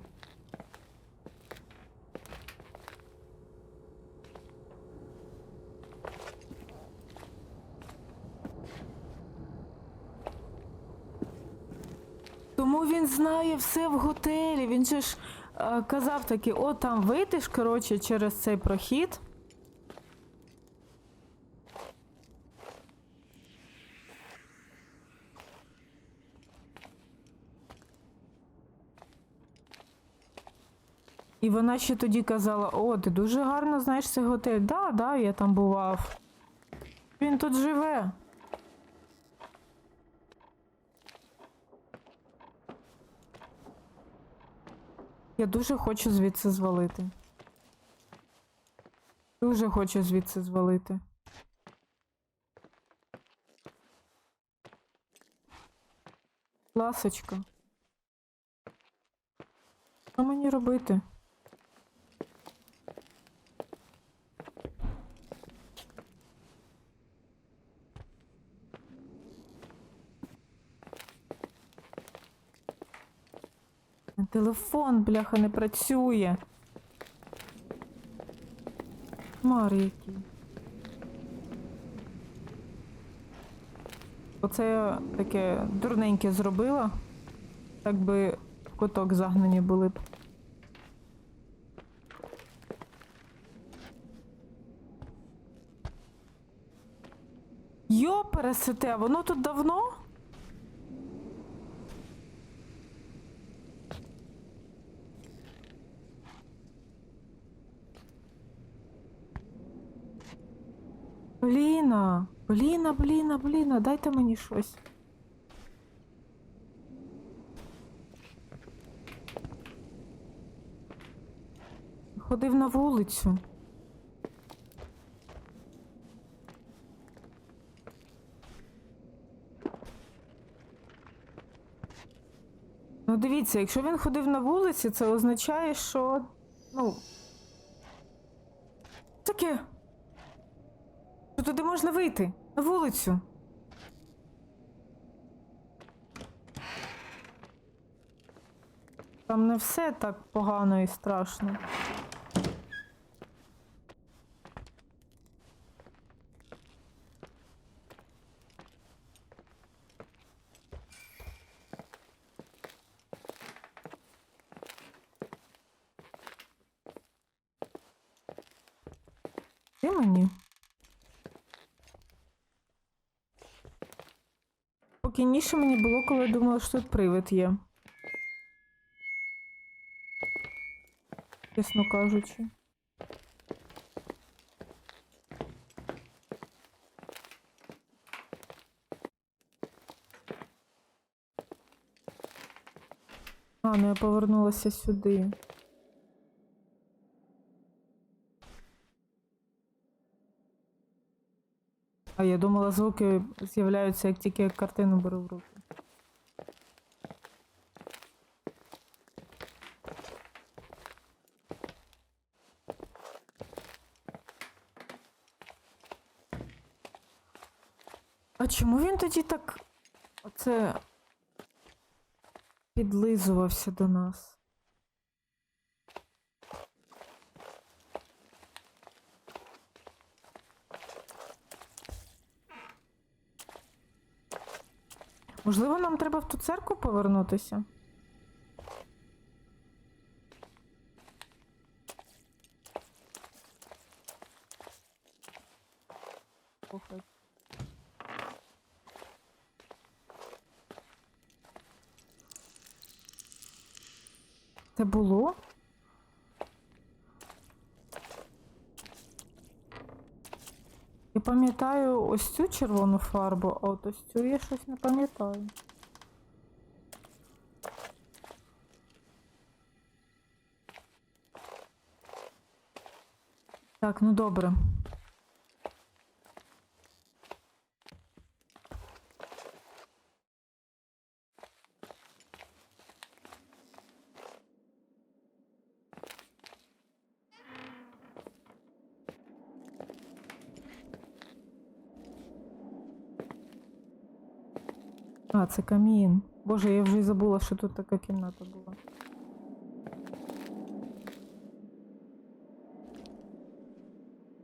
Тому він знає все в готелі. Він же ж казав таки, о, там вийдеш, коротше, через цей прохід. І вона ще тоді казала, о, ти дуже гарно знаєш цей готель. Да, я там бував. Він тут живе. Я дуже хочу звідси звалити. Дуже хочу звідси звалити. Ласочка. Що мені робити? Телефон, бляха, не працює. Марі який. Оце я таке дурненьке зробила. Так би в куток загнані були б. Йо, пересете, воно тут давно? Бліна, дайте мені щось. Ходив на вулицю. Ну, дивіться, якщо він ходив на вулиці, це означає, що, ну, таке. Що туди можна вийти, на вулицю. Там не все так погано і страшно. Ти мені? Спокійніше мені було, коли я думала, що тут привид є. Чесно кажучи. А, ну я повернулася сюди. А я думала, звуки з'являються, як тільки я картину беру в руки. А чому він тоді так оце підлизувався до нас? Можливо, нам треба в ту церкву повернутися? Слухай. Це було? Я пам'ятаю ось цю червону фарбу, а от ось цю я щось не пам'ятаю. Так, ну добре. А, це камін. Боже, я вже й забула, що тут така кімната була.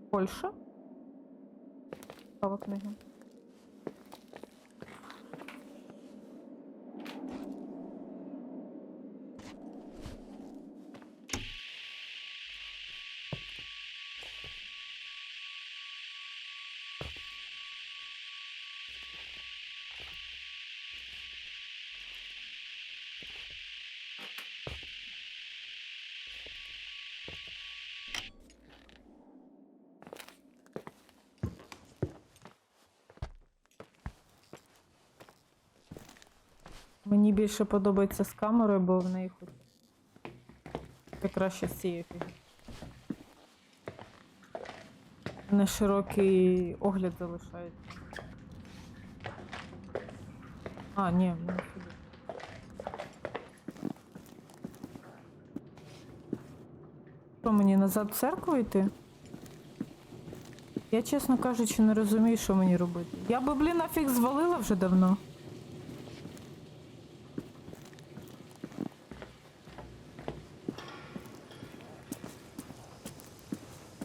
Польща? Права книга. Мені більше подобається з камерою, бо в неї хоч краще з цією фігні. На широкий огляд залишається. А, ні, не сюди. Що, мені назад в церкву йти? Я, чесно кажучи, не розумію, що мені робити. Я би, блін, нафіг звалила вже давно.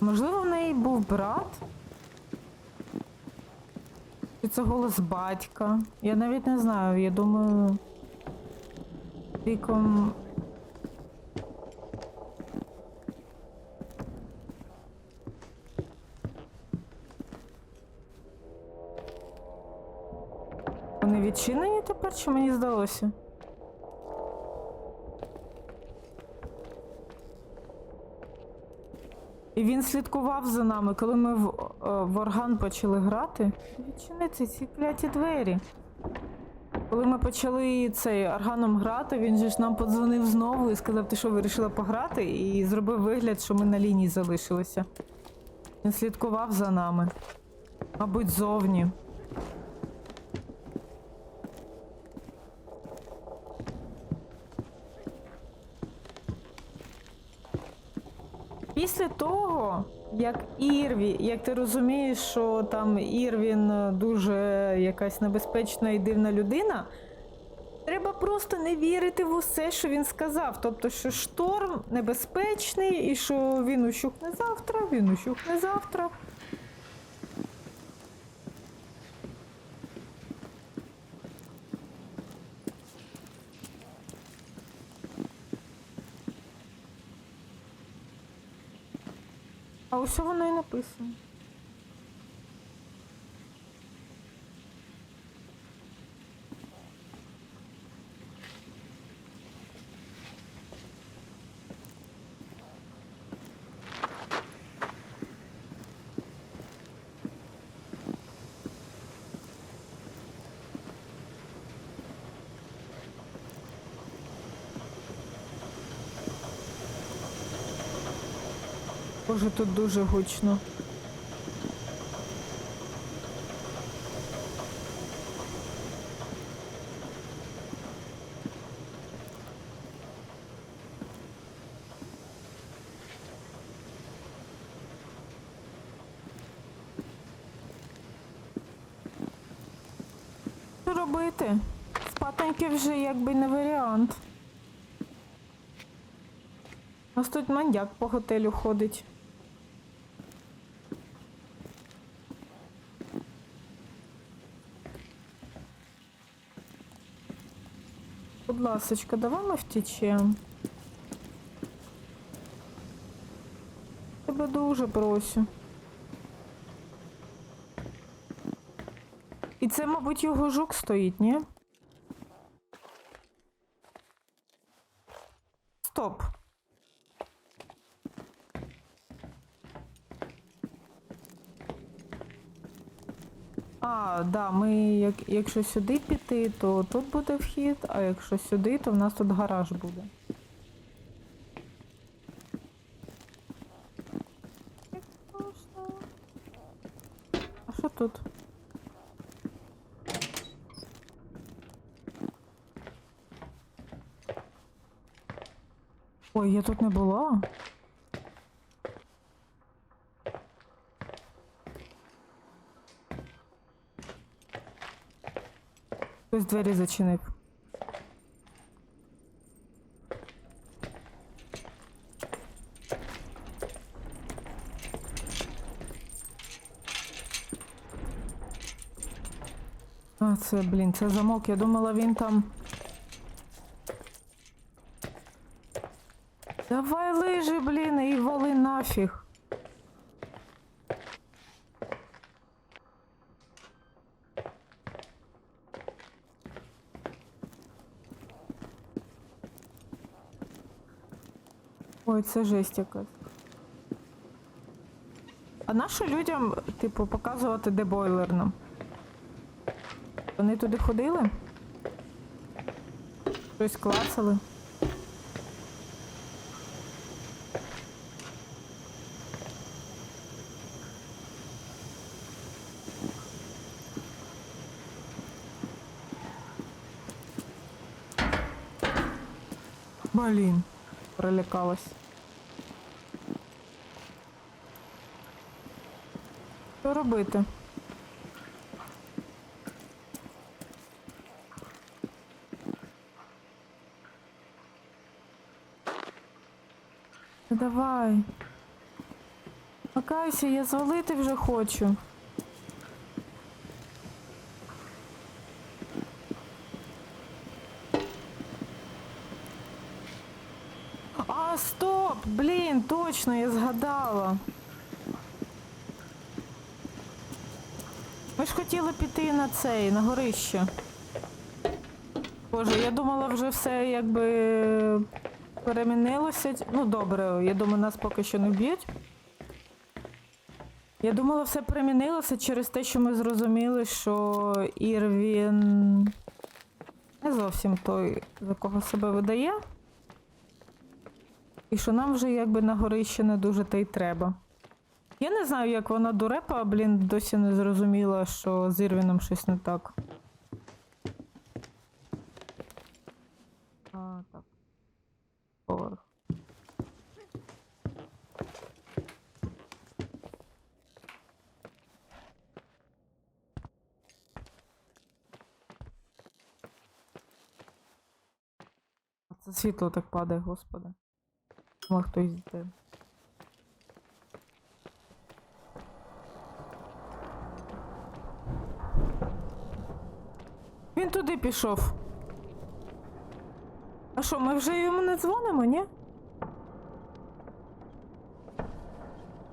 Можливо, в неї був брат? Чи це голос батька? Я навіть не знаю, я думаю... Віком... Вони відчинені тепер, чи мені здалося? І він слідкував за нами, коли ми в орган почали грати. Відчинити ці кляті двері. Коли ми почали цей органом грати, він же ж нам подзвонив знову і сказав, ти що, вирішила пограти? І зробив вигляд, що ми на лінії залишилися. Він слідкував за нами. Мабуть, ззовні. Після того, як Ірві, як ти розумієш, що там Ірвін дуже якась небезпечна і дивна людина, треба просто не вірити в усе, що він сказав. Тобто, що шторм небезпечний і що він ущухне завтра. А ось воно і написано. Боже, тут дуже гучно. Що робити? Спатеньки вже якби не варіант. У нас тут маньяк по готелю ходить. Будь ласочка, давай ми втечемо. Тебе дуже прошу. І це, мабуть, його жук стоїть, ні? Стоп. А, да, ми, якщо сюди піти, то тут буде вхід, а якщо сюди, то в нас тут гараж буде. А що тут? Ой, я тут не була. Хтось двері зачинив. А, це, блін, це замок. Я думала, він там... Давай лижи, блін, і вали нафіг. Ой, це жесть якась. А нащо людям, типу, показувати, де бойлер нам? Вони туди ходили? Щось клацали. Блін, прилякалась. Що робити? Давай. Макайся, я звалити вже хочу. А, стоп! Блін, точно, я згадала. Ми ж хотіли піти на цей, на горище. Боже, я думала вже все якби перемінилося. Ну добре, я думаю, нас поки що не вб'ють. Я думала, все перемінилося через те, що ми зрозуміли, що Ірвін не зовсім той, за кого себе видає. І що нам вже якби на горище не дуже та й треба. Я не знаю, як вона дурепа, блін, досі не зрозуміла, що з Ірвіном щось не так. А, так. Поверх. А це світло так падає, господи. Думала, хтось йде. Він туди пішов. А що, ми вже йому не дзвонимо, ні?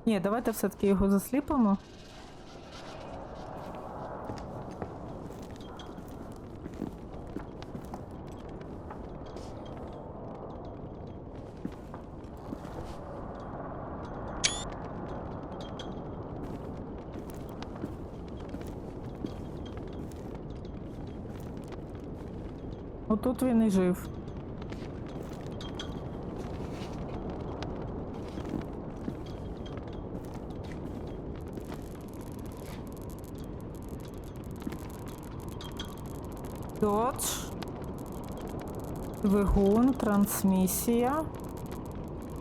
Ні, давайте все-таки його засліпимо. Отут він і жив. Додж. Двигун, трансмісія.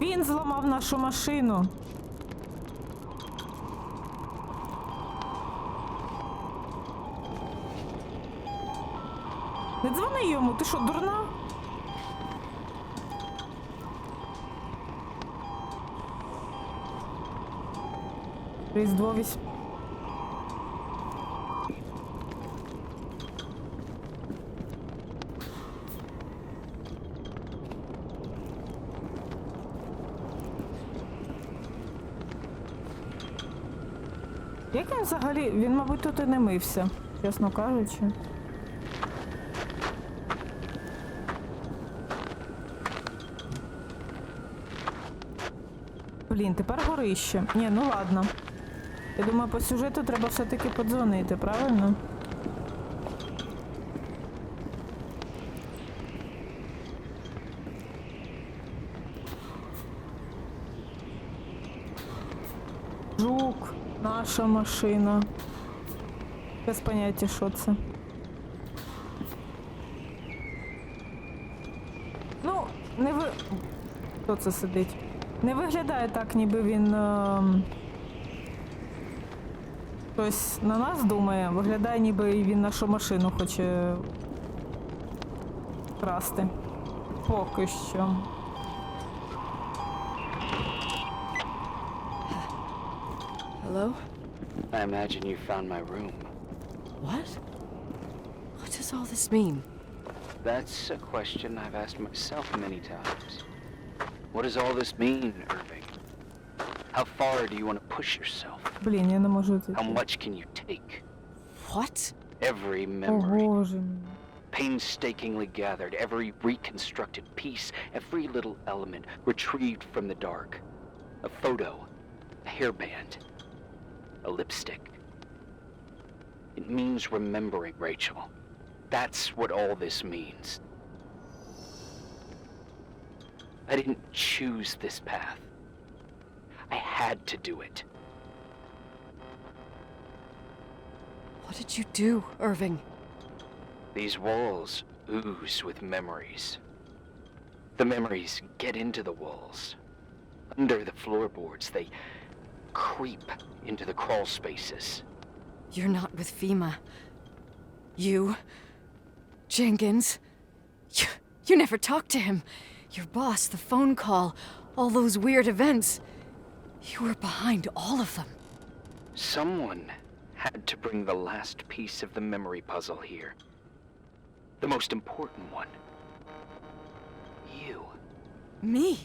Він зламав нашу машину. Не дзвони йому, ти що, дурна? Різдво вісь... Як він взагалі? Він, мабуть, тут і не мився, чесно кажучи. Блін, тепер горище. Ні, ну ладно. Я думаю, по сюжету треба все-таки подзвонити, правильно? Жук, наша машина. Без поняття, що це. Ну, не ви... Хто це сидить? Не виглядає так, ніби він щось на нас думає. Виглядає, ніби він нашу машину хоче красти. Поки що. Hello? I imagine you found my room. What? What does all this mean? That's a question I've asked myself many times. What does all this mean, Irving? How far do you want to push yourself? Блін, я не можу How це. much can you take? What? Every О, memory, Боже мій. painstakingly gathered, every reconstructed piece, every little element retrieved from the dark. A photo, a hairband, a lipstick. It means remembering, Rachel. That's what all this means. I didn't choose this path. I had to do it. What did you do, Irving? These walls ooze with memories. The memories get into the walls. Under the floorboards, they creep into the crawl spaces. You're not with FEMA. You... Jenkins... You never talked to him. Your boss, the phone call, all those weird events. You were behind all of them. Someone had to bring the last piece of the memory puzzle here. The most important one. You. Me?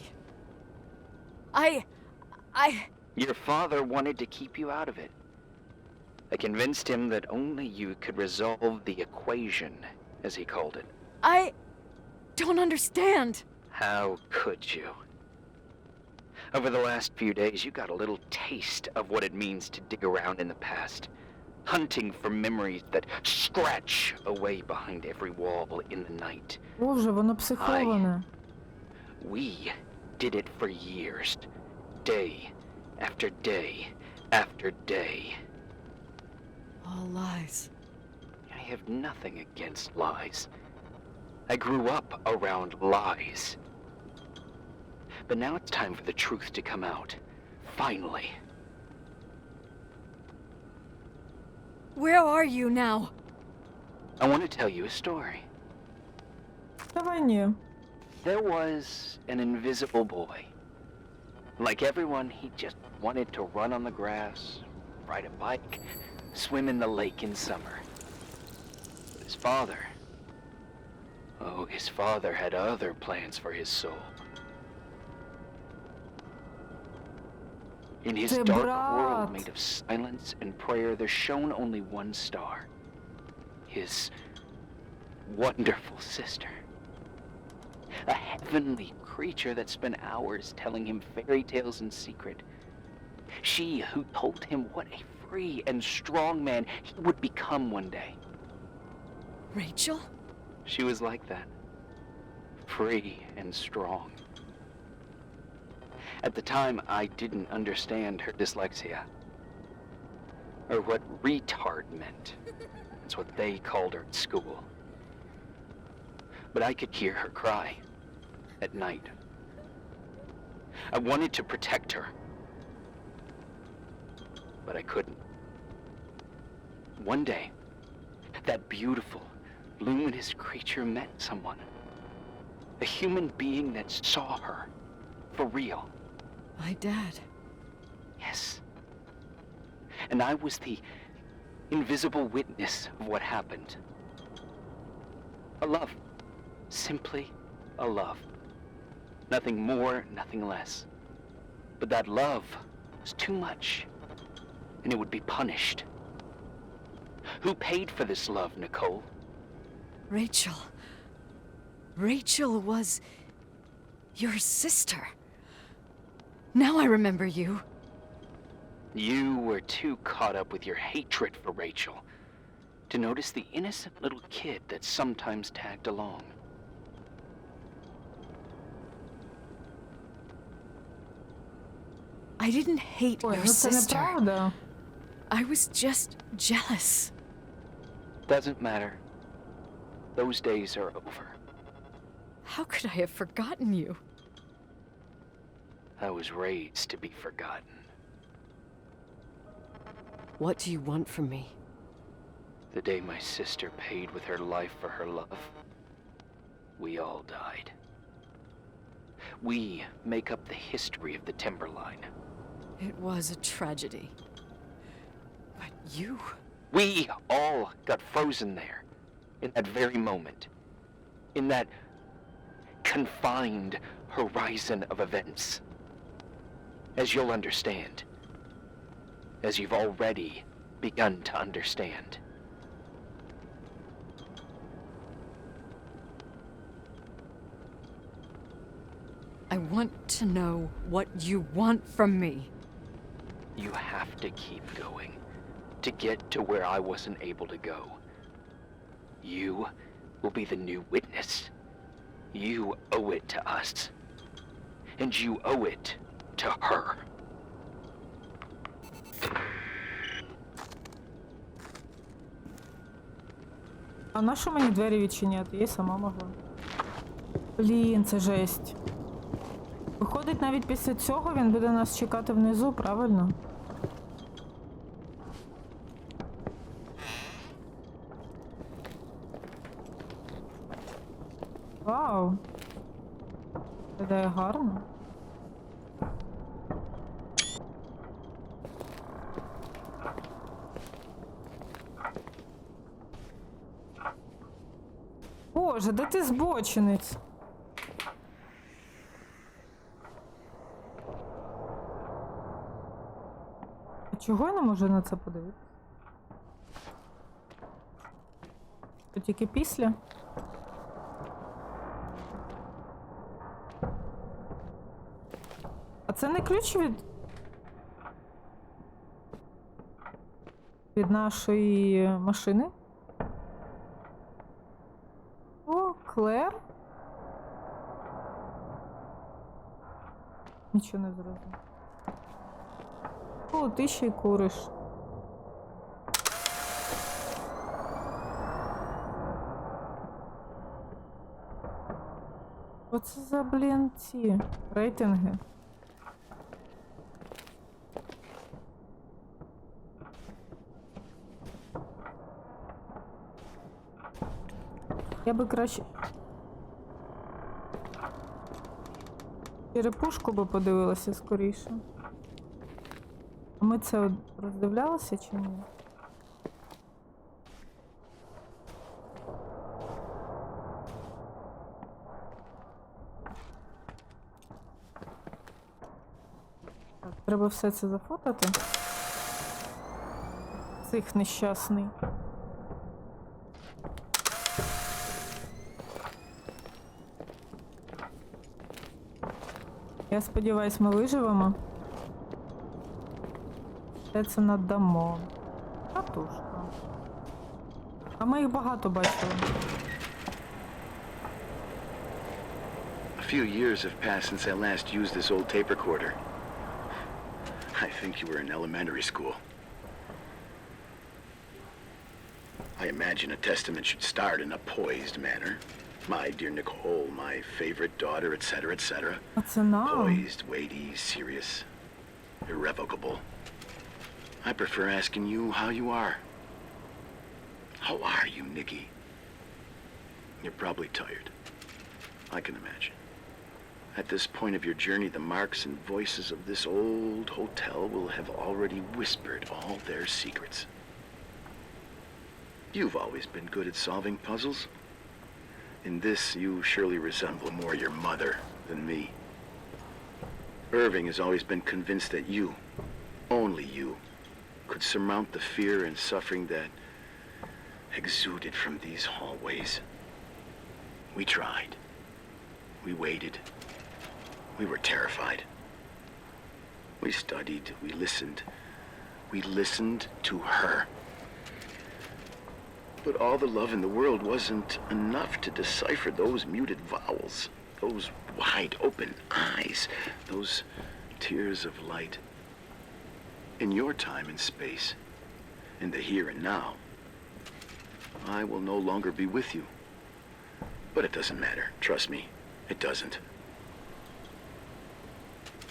Your father wanted to keep you out of it. I convinced him that only you could resolve the equation, as he called it. I don't understand. How could you? Over the last few days, you got a little taste of what it means to dig around in the past, hunting for memories that scratch away behind every wall in the night. Боже, воно психоване. We did it for years, day after day after day. All lies. I have nothing against lies. I grew up around lies. But now it's time for the truth to come out. Finally. Where are you now? I want to tell you a story. Давай ні. There was an invisible boy. Like everyone, he just wanted to run on the grass, ride a bike, swim in the lake in summer. But his father... Oh, his father had other plans for his soul. In his Ty dark brat. world made of silence and prayer, there shone only one star. His wonderful sister. A heavenly creature that spent hours telling him fairy tales in secret. She who told him what a free and strong man he would become one day. Rachel? She was like that. Free and strong. At the time, I didn't understand her dyslexia. Or what retard meant. That's what they called her at school. But I could hear her cry at night. I wanted to protect her. But I couldn't. One day, that beautiful, luminous creature met someone. A human being that saw her. For real. My dad. Yes. And I was the invisible witness of what happened. A love. Simply a love. Nothing more, nothing less. But that love was too much, and it would be punished. Who paid for this love, Nicole? Rachel. Rachel was... your sister. Now I remember you. You were too caught up with your hatred for Rachel to notice the innocent little kid that sometimes tagged along. I didn't hate Ой, your ну це sister. неправда. I was just jealous. Doesn't matter. Those days are over. How could I have forgotten you? I was raised to be forgotten. What do you want from me? The day my sister paid with her life for her love, we all died. We make up the history of the Timberline. It was a tragedy. But you... We all got frozen there, in that very moment. In that confined horizon of events. As you'll understand. As you've already begun to understand. I want to know what you want from me. You have to keep going to get to where I wasn't able to go. You will be the new witness. You owe it to us. and you owe it to her. А на що мені двері відчиняти? Я й сама могла. Блін, це жесть. Виходить, навіть після цього він буде нас чекати внизу, правильно? Вау! Виглядає гарно. Боже, да ти збочинець. А чого я не можу на це подивитися? То тільки після? А це не ключ від нашої машини? О, Клер? Нічого не зрозуміло. О, ти ще й куриш. Оце за, блін, ці рейтинги. Я би краще черепушку би подивилася скоріше. А ми це роздивлялися чи ні? Так, треба все це зафотати. Цих нещасний. Я сподіваюсь, ми виживемо. Все це надамо. Катушка. А ми їх багато бачили. A few years have passed since I last used this old tape recorder. I think you were in elementary school. I imagine a testament should start in a poised manner. My dear Nicole, my favorite daughter, etc., etc. А це нам. Poised, weighty, serious, irrevocable. I prefer asking you how you are. How are you, Nikki? You're probably tired. I can imagine. At this point of your journey, the marks and voices of this old hotel will have already whispered all their secrets. You've always been good at solving puzzles. In this, you surely resemble more your mother than me. Irving has always been convinced that you, only you, could surmount the fear and suffering that exuded from these hallways. We tried. We waited. We were terrified. We studied. We listened. We listened to her. But all the love in the world wasn't enough to decipher those muted vowels, those wide open eyes, those tears of light. In your time and space, in the here and now, I will no longer be with you. But it doesn't matter, trust me, it doesn't.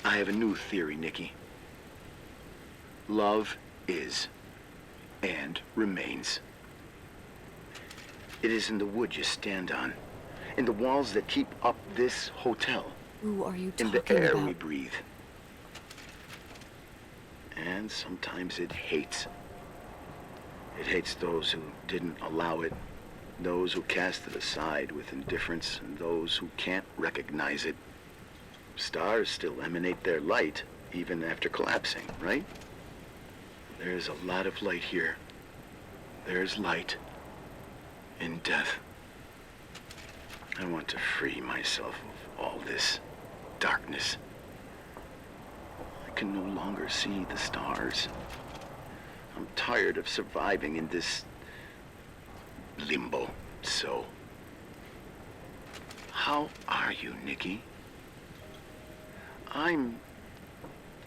I have a new theory, Nikki. Love is and remains. It is in the wood you stand on, in the walls that keep up this hotel, Who are you in talking the air about? we breathe. And sometimes it hates. It hates those who didn't allow it, those who cast it aside with indifference, and those who can't recognize it. Stars still emanate their light, even after collapsing, right? There's a lot of light here. There's light in death. I want to free myself of all this darkness. I can no longer see the stars. I'm tired of surviving in this limbo. So, how are you, Nikki? I'm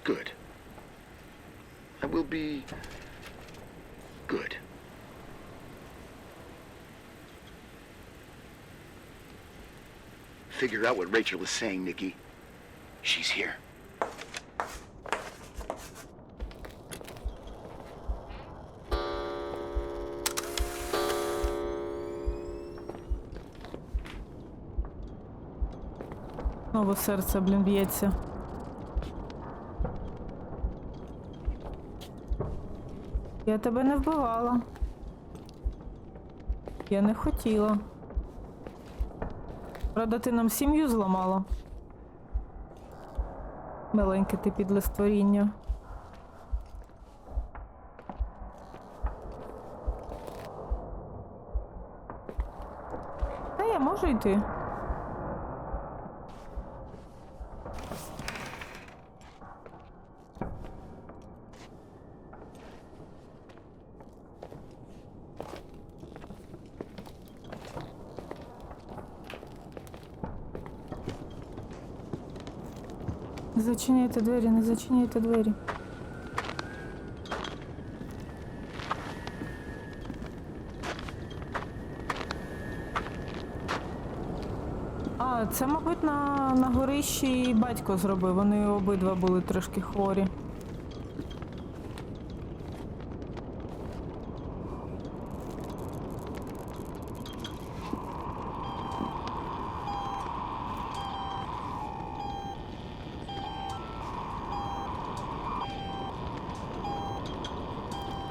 good. I will be good. Figure out what Rachel is saying, Nikki. She's here. Знову серце, блін, б'ється. Я тебе не вбивала. Я не хотіла. Правда, ти нам сім'ю зламала. Миленьке ти підле створіння. Та я можу йти. Не зачиняйте двері, не зачиняйте двері. А, це, мабуть, на горищі батько зробив. Вони обидва були трошки хворі.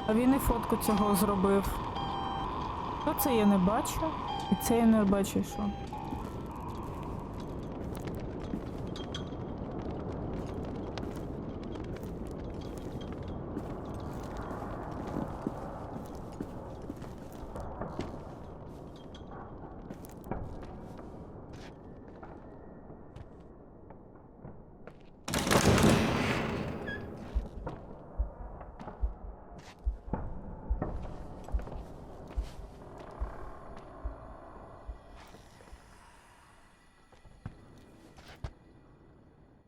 А він і фотку цього зробив. То це я не бачу, і це я не бачу, що.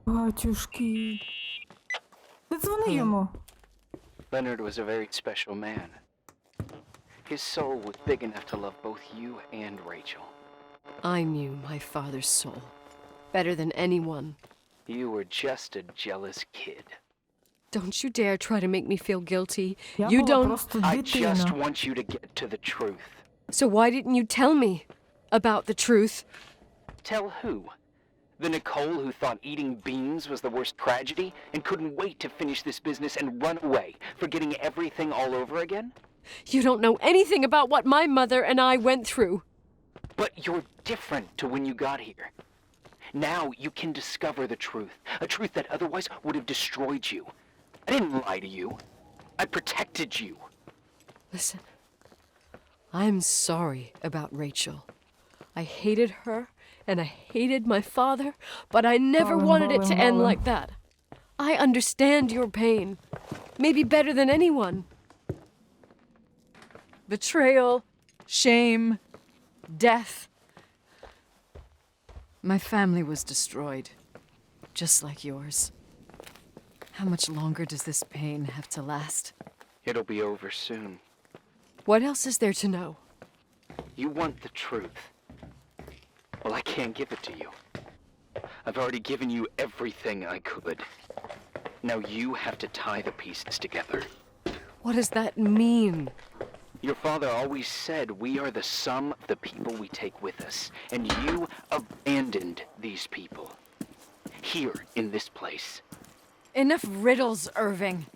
Батюшки. Ти дзвони йому. Leonard was a very special man. His soul was big enough to love both you and Rachel. I knew my father's soul better than anyone. You were just a jealous kid. Don't you dare try to make me feel guilty. Я You була don't. просто I just дитина. want you to get to the truth. So why didn't you tell me about the truth? Tell who? The Nicole who thought eating beans was the worst tragedy and couldn't wait to finish this business and run away, forgetting everything all over again? You don't know anything about what my mother and I went through. But you're different to when you got here. Now you can discover the truth, a truth that otherwise would have destroyed you. I didn't lie to you. I protected you. Listen, I'm sorry about Rachel. I hated her and I hated my father, but I never wanted it to end like that. I understand your pain, maybe better than anyone. Betrayal, shame, death. My family was destroyed, just like yours. How much longer does this pain have to last? It'll be over soon. What else is there to know? You want the truth. Well, I can't give it to you. I've already given you everything I could. Now you have to tie the pieces together. What does that mean? Your father always said we are the sum of the people we take with us, and you abandoned these people. Here, in this place. Enough riddles, Irving.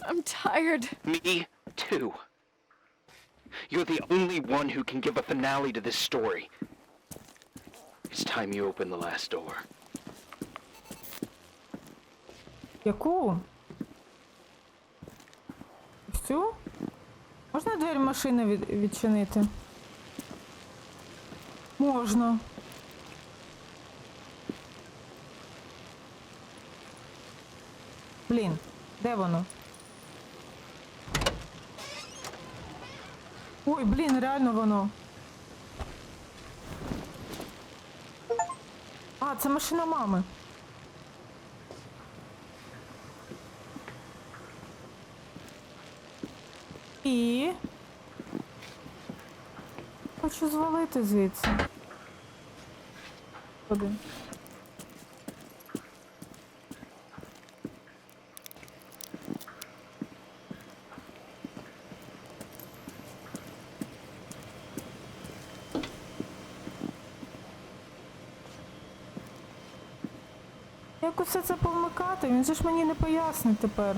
I'm tired. Me, too. You're the only one who can give a finale to this story. It's time you open the last door. Яку? Цю? Можна двері машини відчинити? Можна. Блін, де воно? Ой, блін, реально воно. А, це машина мами. І... Хочу звалити звідси. Куди? Як усе це повмикати? Він же ж мені не пояснить тепер.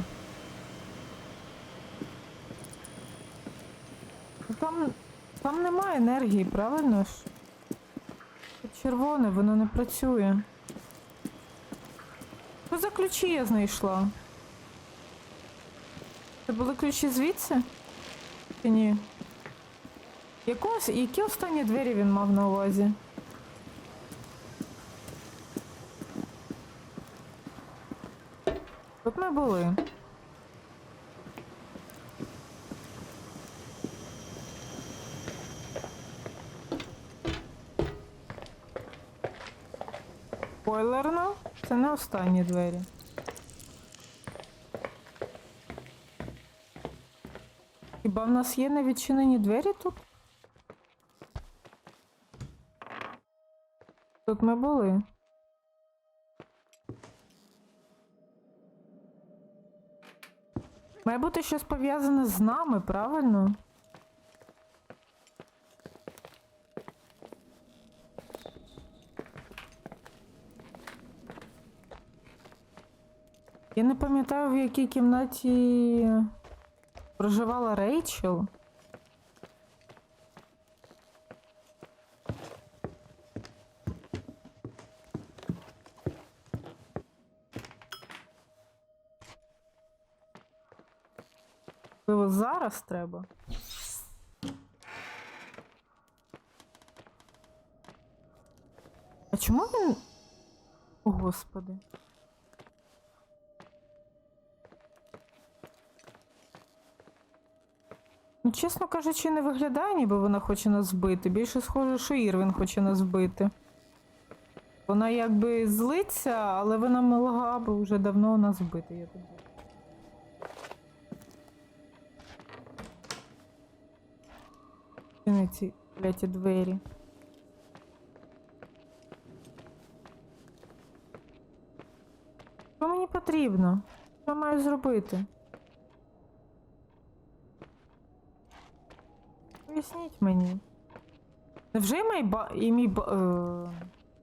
Там немає енергії, правильно ж? Тут червоне, воно не працює. Що за ключі я знайшла? Це були ключі звідси? Чи ні? Які останні двері він мав на увазі? Тут ми були. Спойлерно, це не останні двері. Хіба в нас є невідчинені двері тут? Тут ми були. Має бути щось пов'язане з нами, правильно? Я не пам'ятаю, в якій кімнаті проживала Рейчел. Можливо, зараз треба? А чому він... О, Господи. Ну, чесно кажучи, не виглядає, ніби вона хоче нас вбити. Більше схоже, що Ірвін хоче нас вбити. Вона якби злиться, але вона могла б вже давно нас вбити, я так думаю. Ці кляті двері. Що мені потрібно? Що маю зробити? Поясніть мені. Невже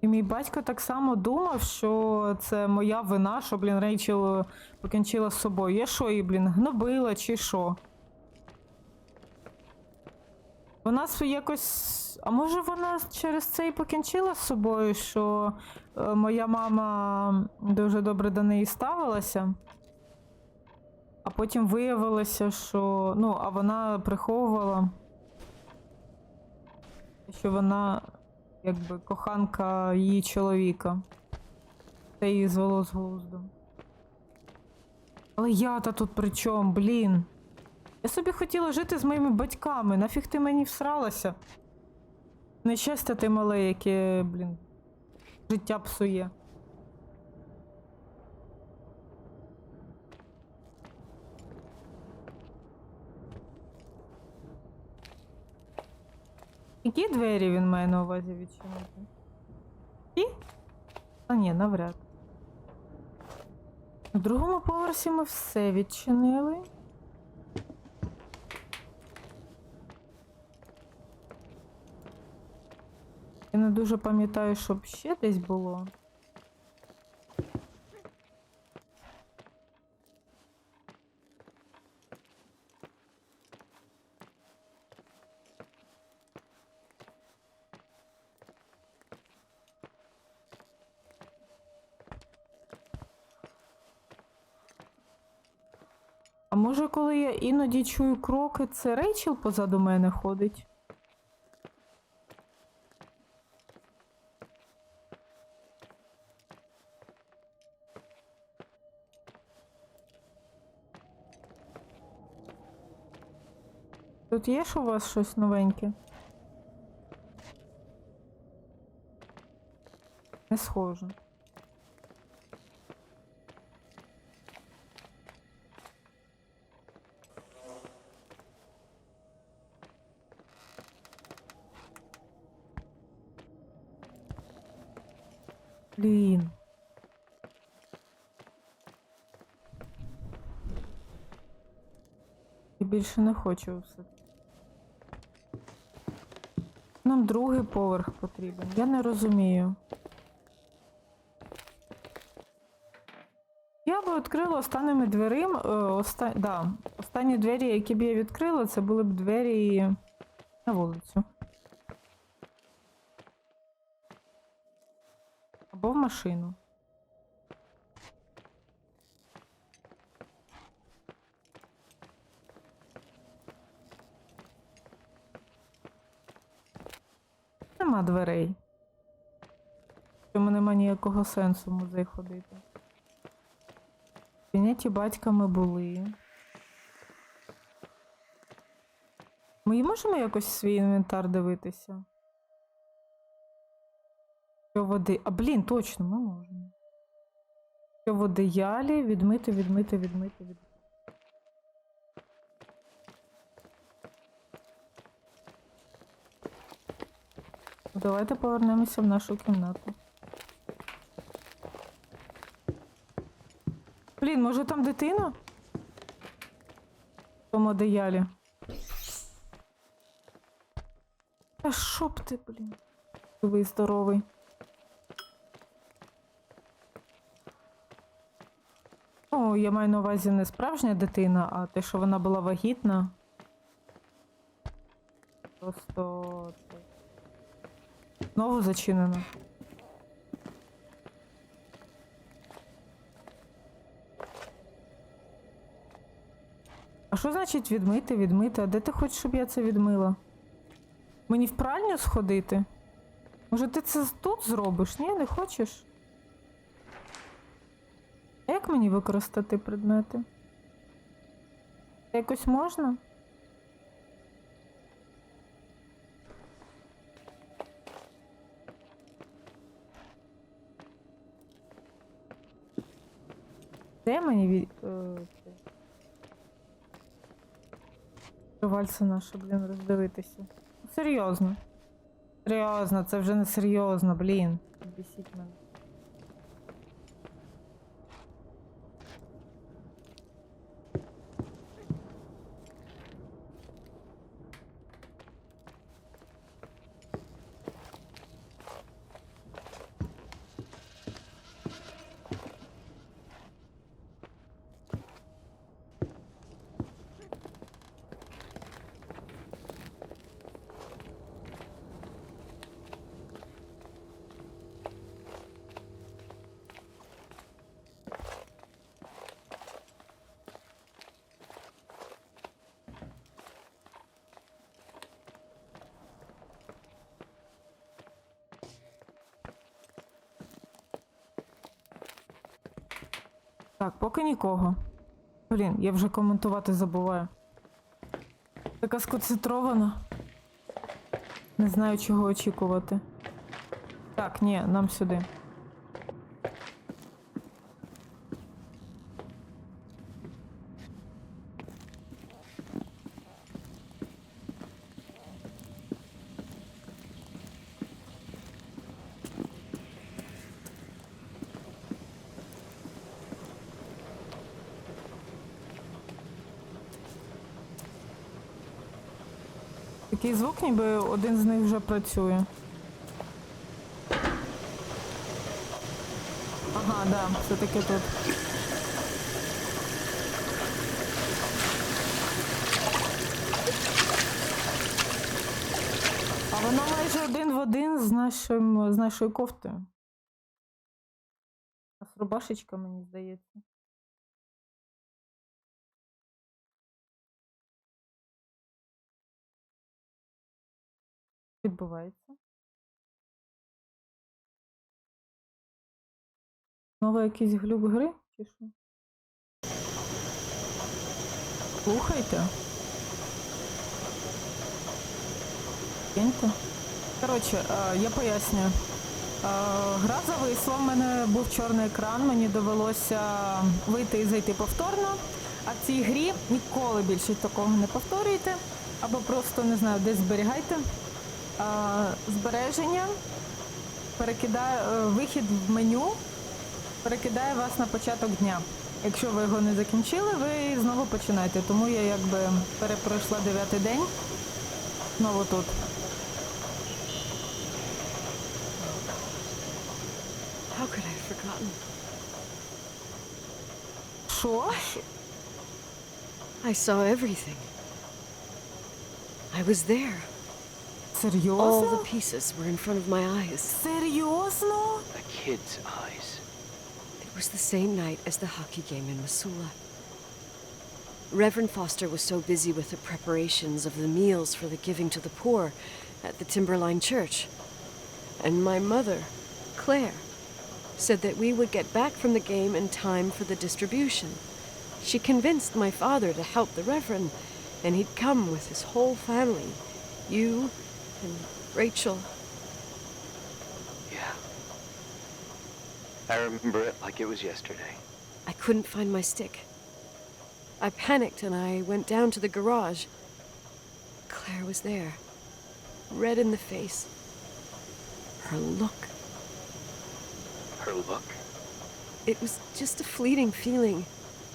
і мій батько так само думав, що це моя вина, що, блін, Рейчел покінчила з собою? Я що її, блін, гнобила чи що? Вона якось... А може вона через це і покінчила з собою, що моя мама дуже добре до неї ставилася? А потім виявилося, що... Ну, а вона приховувала, що вона, якби, коханка її чоловіка. Це її звело з глузду. Але я-то тут при чому, блін? Я собі хотіла жити з моїми батьками. Нафіг ти мені всралася? Нещастя ти мале, яке, блін, життя псує. Які двері він має на увазі відчинити? І? А ні, навряд. На другому поверсі ми все відчинили. Я не дуже пам'ятаю, щоб ще десь було. А може, коли я іноді чую кроки, це Рейчел позаду мене ходить? Тут є ж у вас щось новеньке? Не схоже. Блін. Я більше не хочу все. Нам другий поверх потрібен. Я не розумію. Я би відкрила останніми дверима. Останні двері, які б я відкрила, це були б двері на вулицю. Або в машину. Нема дверей. Чому нема ніякого сенсу в музей ходити. В кабінеті батька ми були. Ми можемо якось свій інвентар дивитися? Що води... А, блін, точно, ми можемо. Що в одеялі, відмити. Давайте повернемося в нашу кімнату. Блін, може там дитина? В тому одеялі. Та що б ти, блін? Живий, здоровий. О, я маю на увазі не справжня дитина, а те, що вона була вагітна. Просто... Знову зачинено. А що значить відмити? А де ти хочеш, щоб я це відмила? Мені в пральню сходити? Може ти це тут зробиш? Ні, не хочеш? А як мені використати предмети? Якось можна? Де мені вальса наша, блін, роздивитися? Серйозно. Серйозно, це вже не серйозно, блін. Бісіть мене. Так, поки нікого. Блін, я вже коментувати забуваю. Така сконцентрована. Не знаю, чого очікувати. Так, ні, нам сюди. Такий звук, ніби один з них вже працює. Ага, да, все-таки тут. А воно майже один в один з нашою кофтою. А з рубашечка, мені здається. Відбувається. Знову якийсь глюк гри, чи що? Слухайте. Киньте. Коротше, я пояснюю. Гра зависла, в мене був чорний екран, мені довелося вийти і зайти повторно. А в цій грі ніколи більше такого не повторюйте. Або просто, не знаю, десь зберігайте. Збереження. вихід в меню перекидає вас на початок дня. Якщо ви його не закінчили, ви знову починаєте. Тому я якби перепройшла 9-й день. Знову тут. How could I have forgotten? Що? I saw everything. I was there. All the Серйозно? pieces were in front of my eyes. Серйозно? A kid's eyes. It was the same night as the hockey game in Missoula. Reverend Foster was so busy with the preparations of the meals for the giving to the poor at the Timberline Church. And my mother, Claire, said that we would get back from the game in time for the distribution. She convinced my father to help the Reverend, and he'd come with his whole family. You and Rachel. Yeah. I remember it like it was yesterday. I couldn't find my stick. I panicked and I went down to the garage. Claire was there, red in the face. Her look. Her look? It was just a fleeting feeling.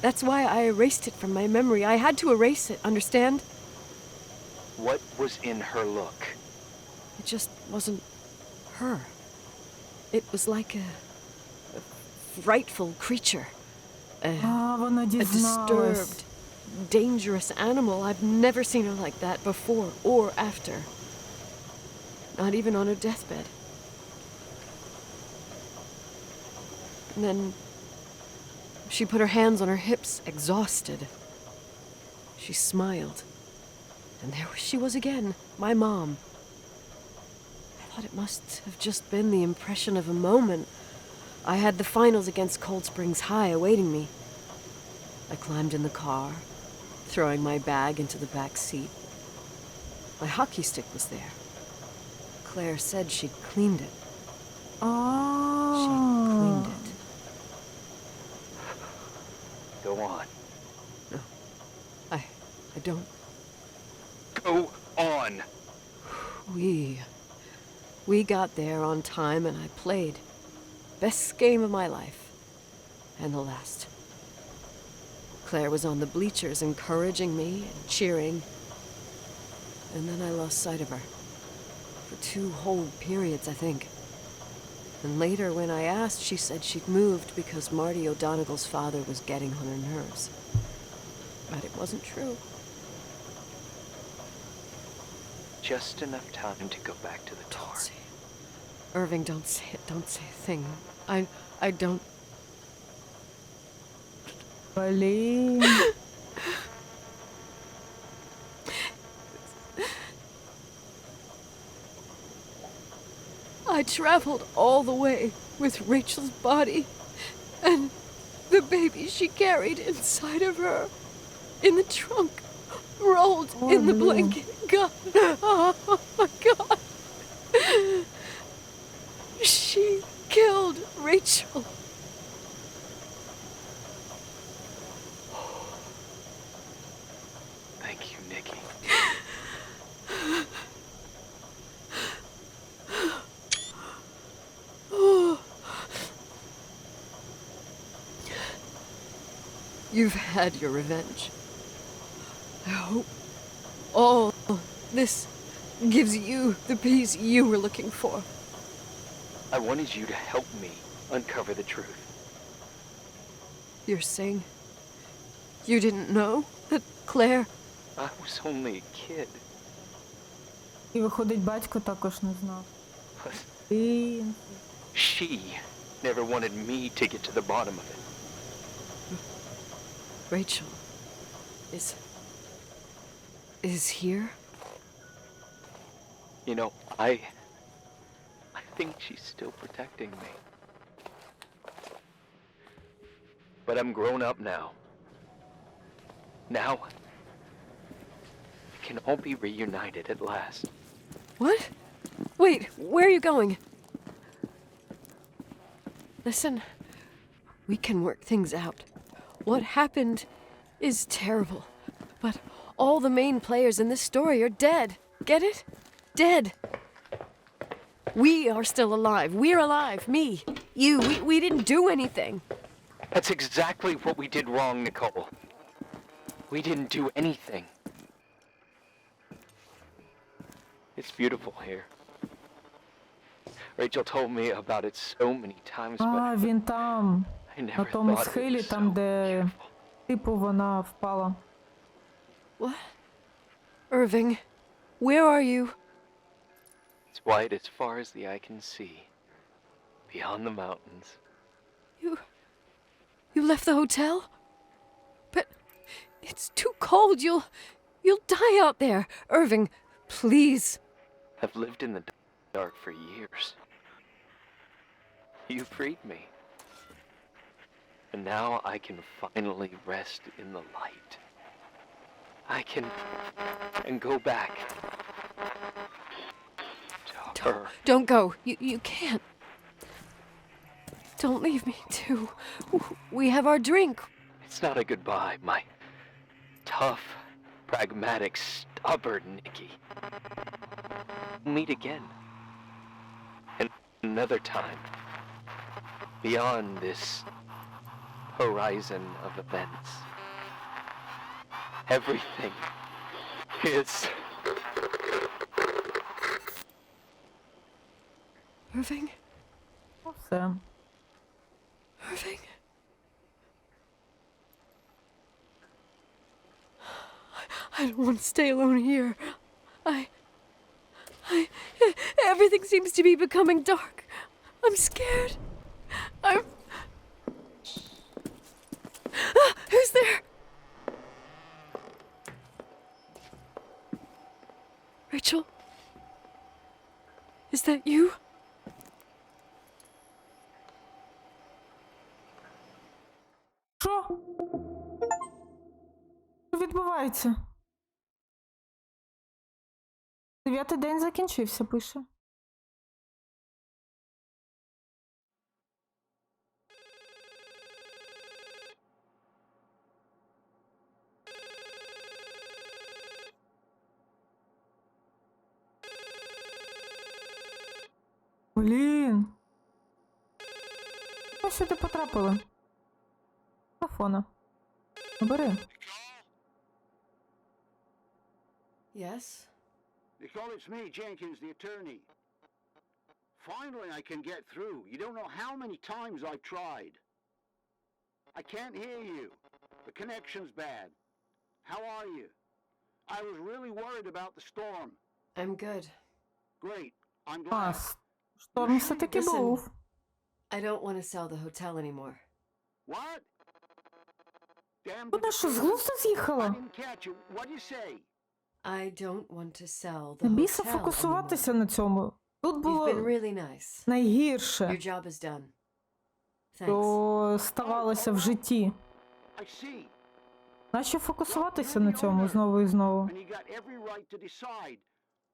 That's why I erased it from my memory. I had to erase it, understand? What was in her look? It just wasn't her. It was like a frightful creature. А, вона A дізналась. disturbed, dangerous animal. I've never seen her like that before or after. Not even on her deathbed. And then she put her hands on her hips, exhausted. She smiled. And there she was again, my mom. I thought it must have just been the impression of a moment. I had the finals against Cold Springs High awaiting me. I climbed in the car, throwing my bag into the back seat. My hockey stick was there. Claire said she'd cleaned it. She'd cleaned it. Go on. I don't. Go on! We got there on time and I played. Best game of my life. And the last. Claire was on the bleachers encouraging me and cheering. And then I lost sight of her. For 2 whole periods, I think. And later, when I asked, she said she'd moved because Marty O'Donegal's father was getting on her nerves. But it wasn't true. Just enough time to go back to the car. Don't say it. Irving, don't say it. Don't say a thing. I don't. Блін. I traveled all the way with Rachel's body and the baby she carried inside of her in the trunk, rolled in the blanket. God, oh my God. She killed Rachel. Thank you, Nikki. You've had your revenge. I hope all this gives you the peace you were looking for. I wanted you to help me uncover the truth. You're saying you didn't know that Claire... I was only a kid. І виходить, батько також не знав. But Блін. she never wanted me to get to the bottom of it. Rachel is here? You know, I think she's still protecting me. But I'm grown up now. Now, we can all be reunited at last. What? Wait, where are you going? Listen, we can work things out. What happened is terrible, but all the main players in this story are dead. Get it? Dead. We are still alive. We're alive. Me, you, we didn't do anything. That's exactly what we did wrong, Nicole. We didn't do anything. It's beautiful here. Rachel told me about it so many times, А, but він там, I на never тому thought it схилі, was там, so де, beautiful. типу, вона впала. What? Irving, where are you? It's white as far as the eye can see, beyond the mountains. You left the hotel? But it's too cold. You'll die out there. Irving, please. I've lived in the dark for years. You freed me. And now I can finally rest in the light. I can go back to her. Don't go. You can't. Don't leave me, too. We have our drink. It's not a goodbye, my tough, pragmatic, stubborn Nikki. We'll meet again. And another time. Beyond this horizon of events. Everything is... Irving? Ну, все. Irving? I don't want to stay alone here. Everything seems to be becoming dark. I'm scared. Who's there? Rachel? Is that you? Що? Що відбувається? 9-й день закінчився, пише. Блін. Ми сюди потрапили. Телефона. Бери. Yes? Nicole, it's me, Jenkins, the attorney. Finally, I can get through. You don't know how many times I've tried. I can't hear you. The connection's bad. How are you? I was really worried about the storm. I'm good. Great. I'm А, glad. шторм все-таки Listen. був. I don't want to sell the hotel anymore. What? Damn Вона що, з decision. глузду I з'їхала? didn't catch you. What'd you say? I don't want to sell the Не бійся hotel anymore. фокусуватися на цьому. Тут You've було been really nice. найгірше, Your job is done. Thanks. що ставалося в житті. I see. Наче фокусуватися на цьому знову і знову. And you got every right to decide.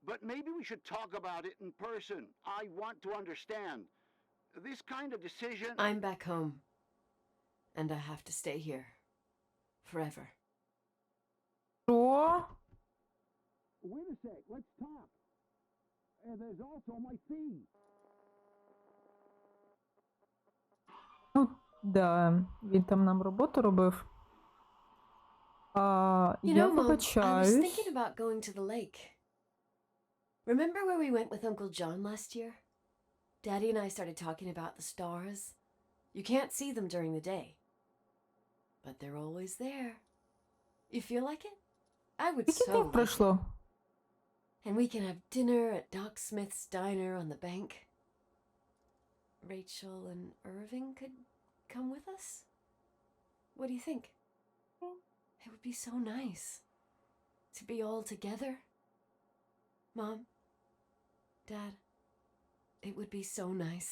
But maybe we should talk about it in person. I want to understand. This kind of decision... I'm back home. And I have to stay here. Forever. Що? Wait a sec, let's talk. There's also my fee. Ну, да, він там нам роботу робив. You Я know, Mom, I was вибачаюсь. thinking about going to the lake. Remember where we went with Uncle John last year? Daddy and I started talking about the stars. You can't see them during the day. But they're always there. You feel like it? I would Скільки so днів like it. пройшло? And we can have dinner at Doc Smith's diner on the bank. Rachel and Irving could come with us? What do you think? It would be so nice to be all together. Mom, Dad, it would be so nice.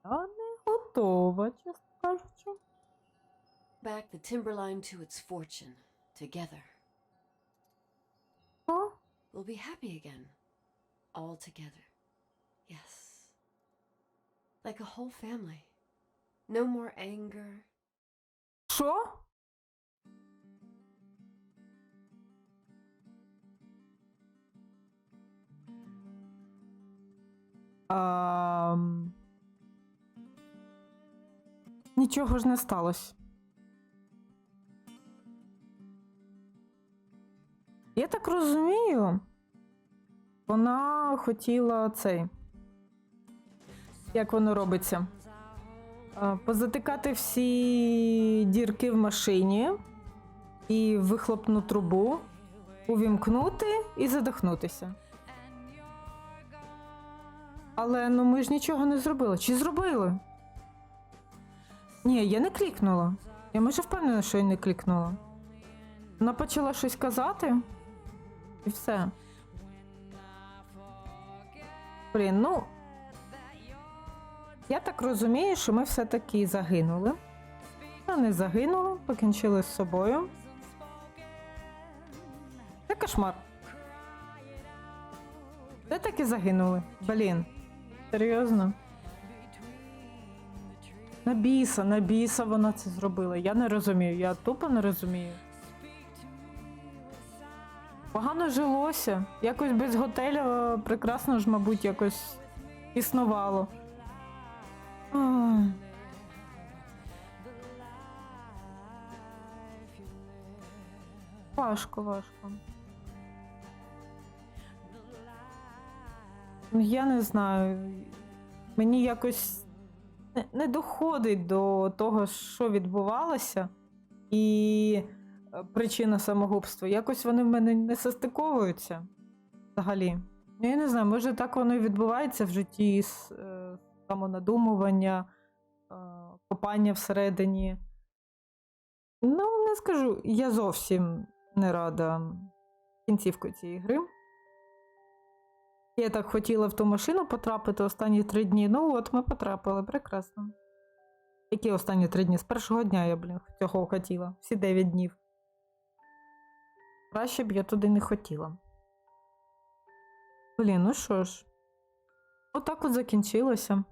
Я не готова, чесно кажучи. Back the timberline to its fortune, together. Що? We'll be happy again, all together. Yes. Like a whole family. No more anger. Що? Нічого ж не сталося. Я так розумію, вона хотіла цей. Як воно робиться? Позатикати всі дірки в машині і вихлопну трубу, увімкнути і задихнутися. Але ну ми ж нічого не зробили. Чи зробили? Ні, я не клікнула. Я майже впевнена, що я не клікнула. Вона почала щось казати і все. Блін, ну... Я так розумію, що ми все-таки загинули. А не загинули, покінчили з собою. Це кошмар. Де таки загинули? Блін. Серйозно? На біса вона це зробила. Я не розумію, я тупо не розумію. Погано жилося. Якось без готелю прекрасно ж, мабуть, якось існувало. Важко. Я не знаю. Мені якось не доходить до того, що відбувалося, і причина самогубства. Якось вони в мене не состиковуються взагалі. Я не знаю, може так воно і відбувається в житті, самонадумування, копання всередині. Ну, не скажу, я зовсім не рада кінцівкою цієї гри. Я так хотіла в ту машину потрапити останні 3 дні. Ну от, ми потрапили, прекрасно. Які останні 3 дні? З першого дня я, цього хотіла. Всі 9 днів. Краще б я туди не хотіла. Блін, ну що ж. Отак от закінчилося.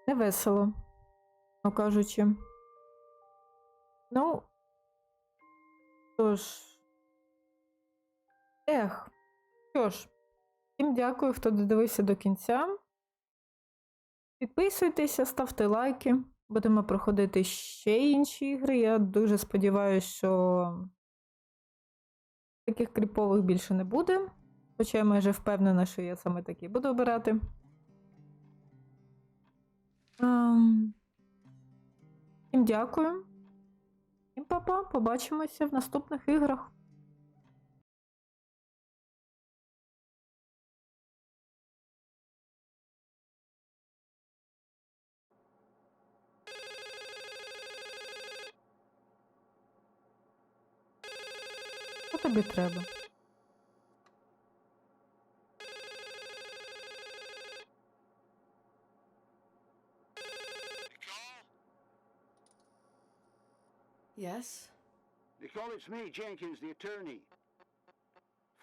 Не весело, кажучи. Ну, що ж. Що ж, всім дякую, хто додивився до кінця. Підписуйтеся, ставте лайки. Будемо проходити ще інші ігри. Я дуже сподіваюся, що таких кріпових більше не буде. Хоча я майже впевнена, що я саме такі буду обирати. Всім дякую. Всім па-па. Побачимося в наступних іграх. Що тобі треба? Yes? Nicole, it's me, Jenkins, the attorney.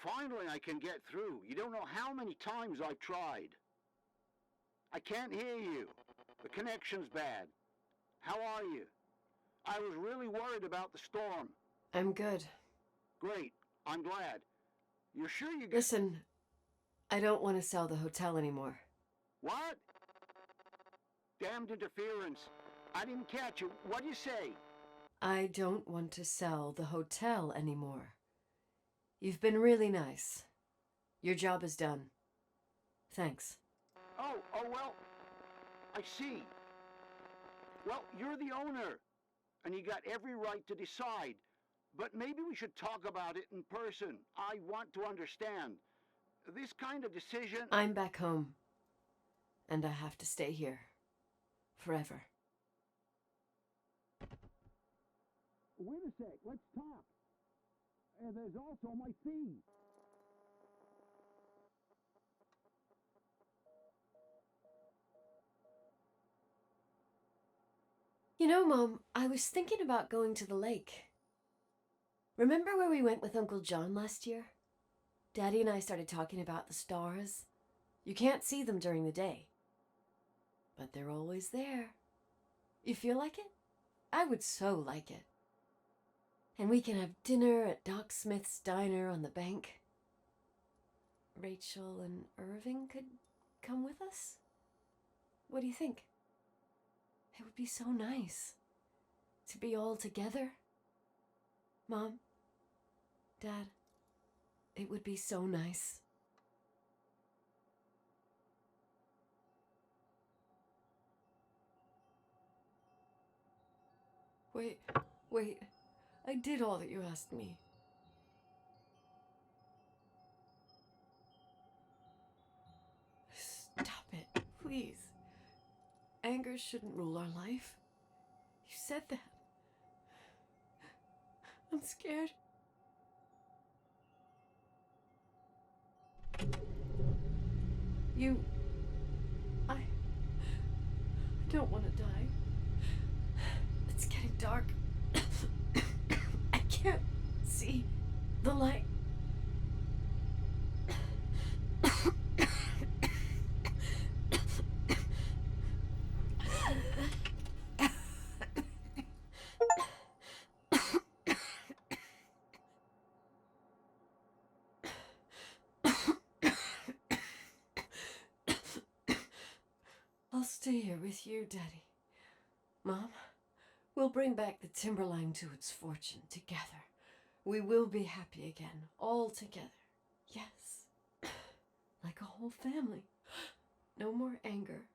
Finally, I can get through. You don't know how many times I've tried. I can't hear you. The connection's bad. How are you? I was really worried about the storm. I'm good. Great. I'm glad. You're sure you Listen, I don't want to sell the hotel anymore. What? Damned interference. I didn't catch you. What'd you say? I don't want to sell the hotel anymore. You've been really nice. Your job is done. Thanks. Oh, well, I see. Well, you're the owner, and you got every right to decide. But maybe we should talk about it in person. I want to understand. This kind of decision... I'm back home. And I have to stay here. Forever. Wait a sec, let's talk. There's also my fee. You know, Mom, I was thinking about going to the lake. Remember where we went with Uncle John last year? Daddy and I started talking about the stars. You can't see them during the day. But they're always there. You feel like it? I would so like it. And we can have dinner at Doc Smith's diner on the bank. Rachel and Irving could come with us? What do you think? It would be so nice to be all together. Mom, Dad, it would be so nice. Wait, I did all that you asked me. Stop it, please. Anger shouldn't rule our life. You said that. I'm scared. I don't want to die. It's getting dark. I can't see the light. I'll stay here with you, Daddy. Mom, we'll bring back the Timberline to its fortune together. We will be happy again, all together. Yes. Like a whole family. No more anger,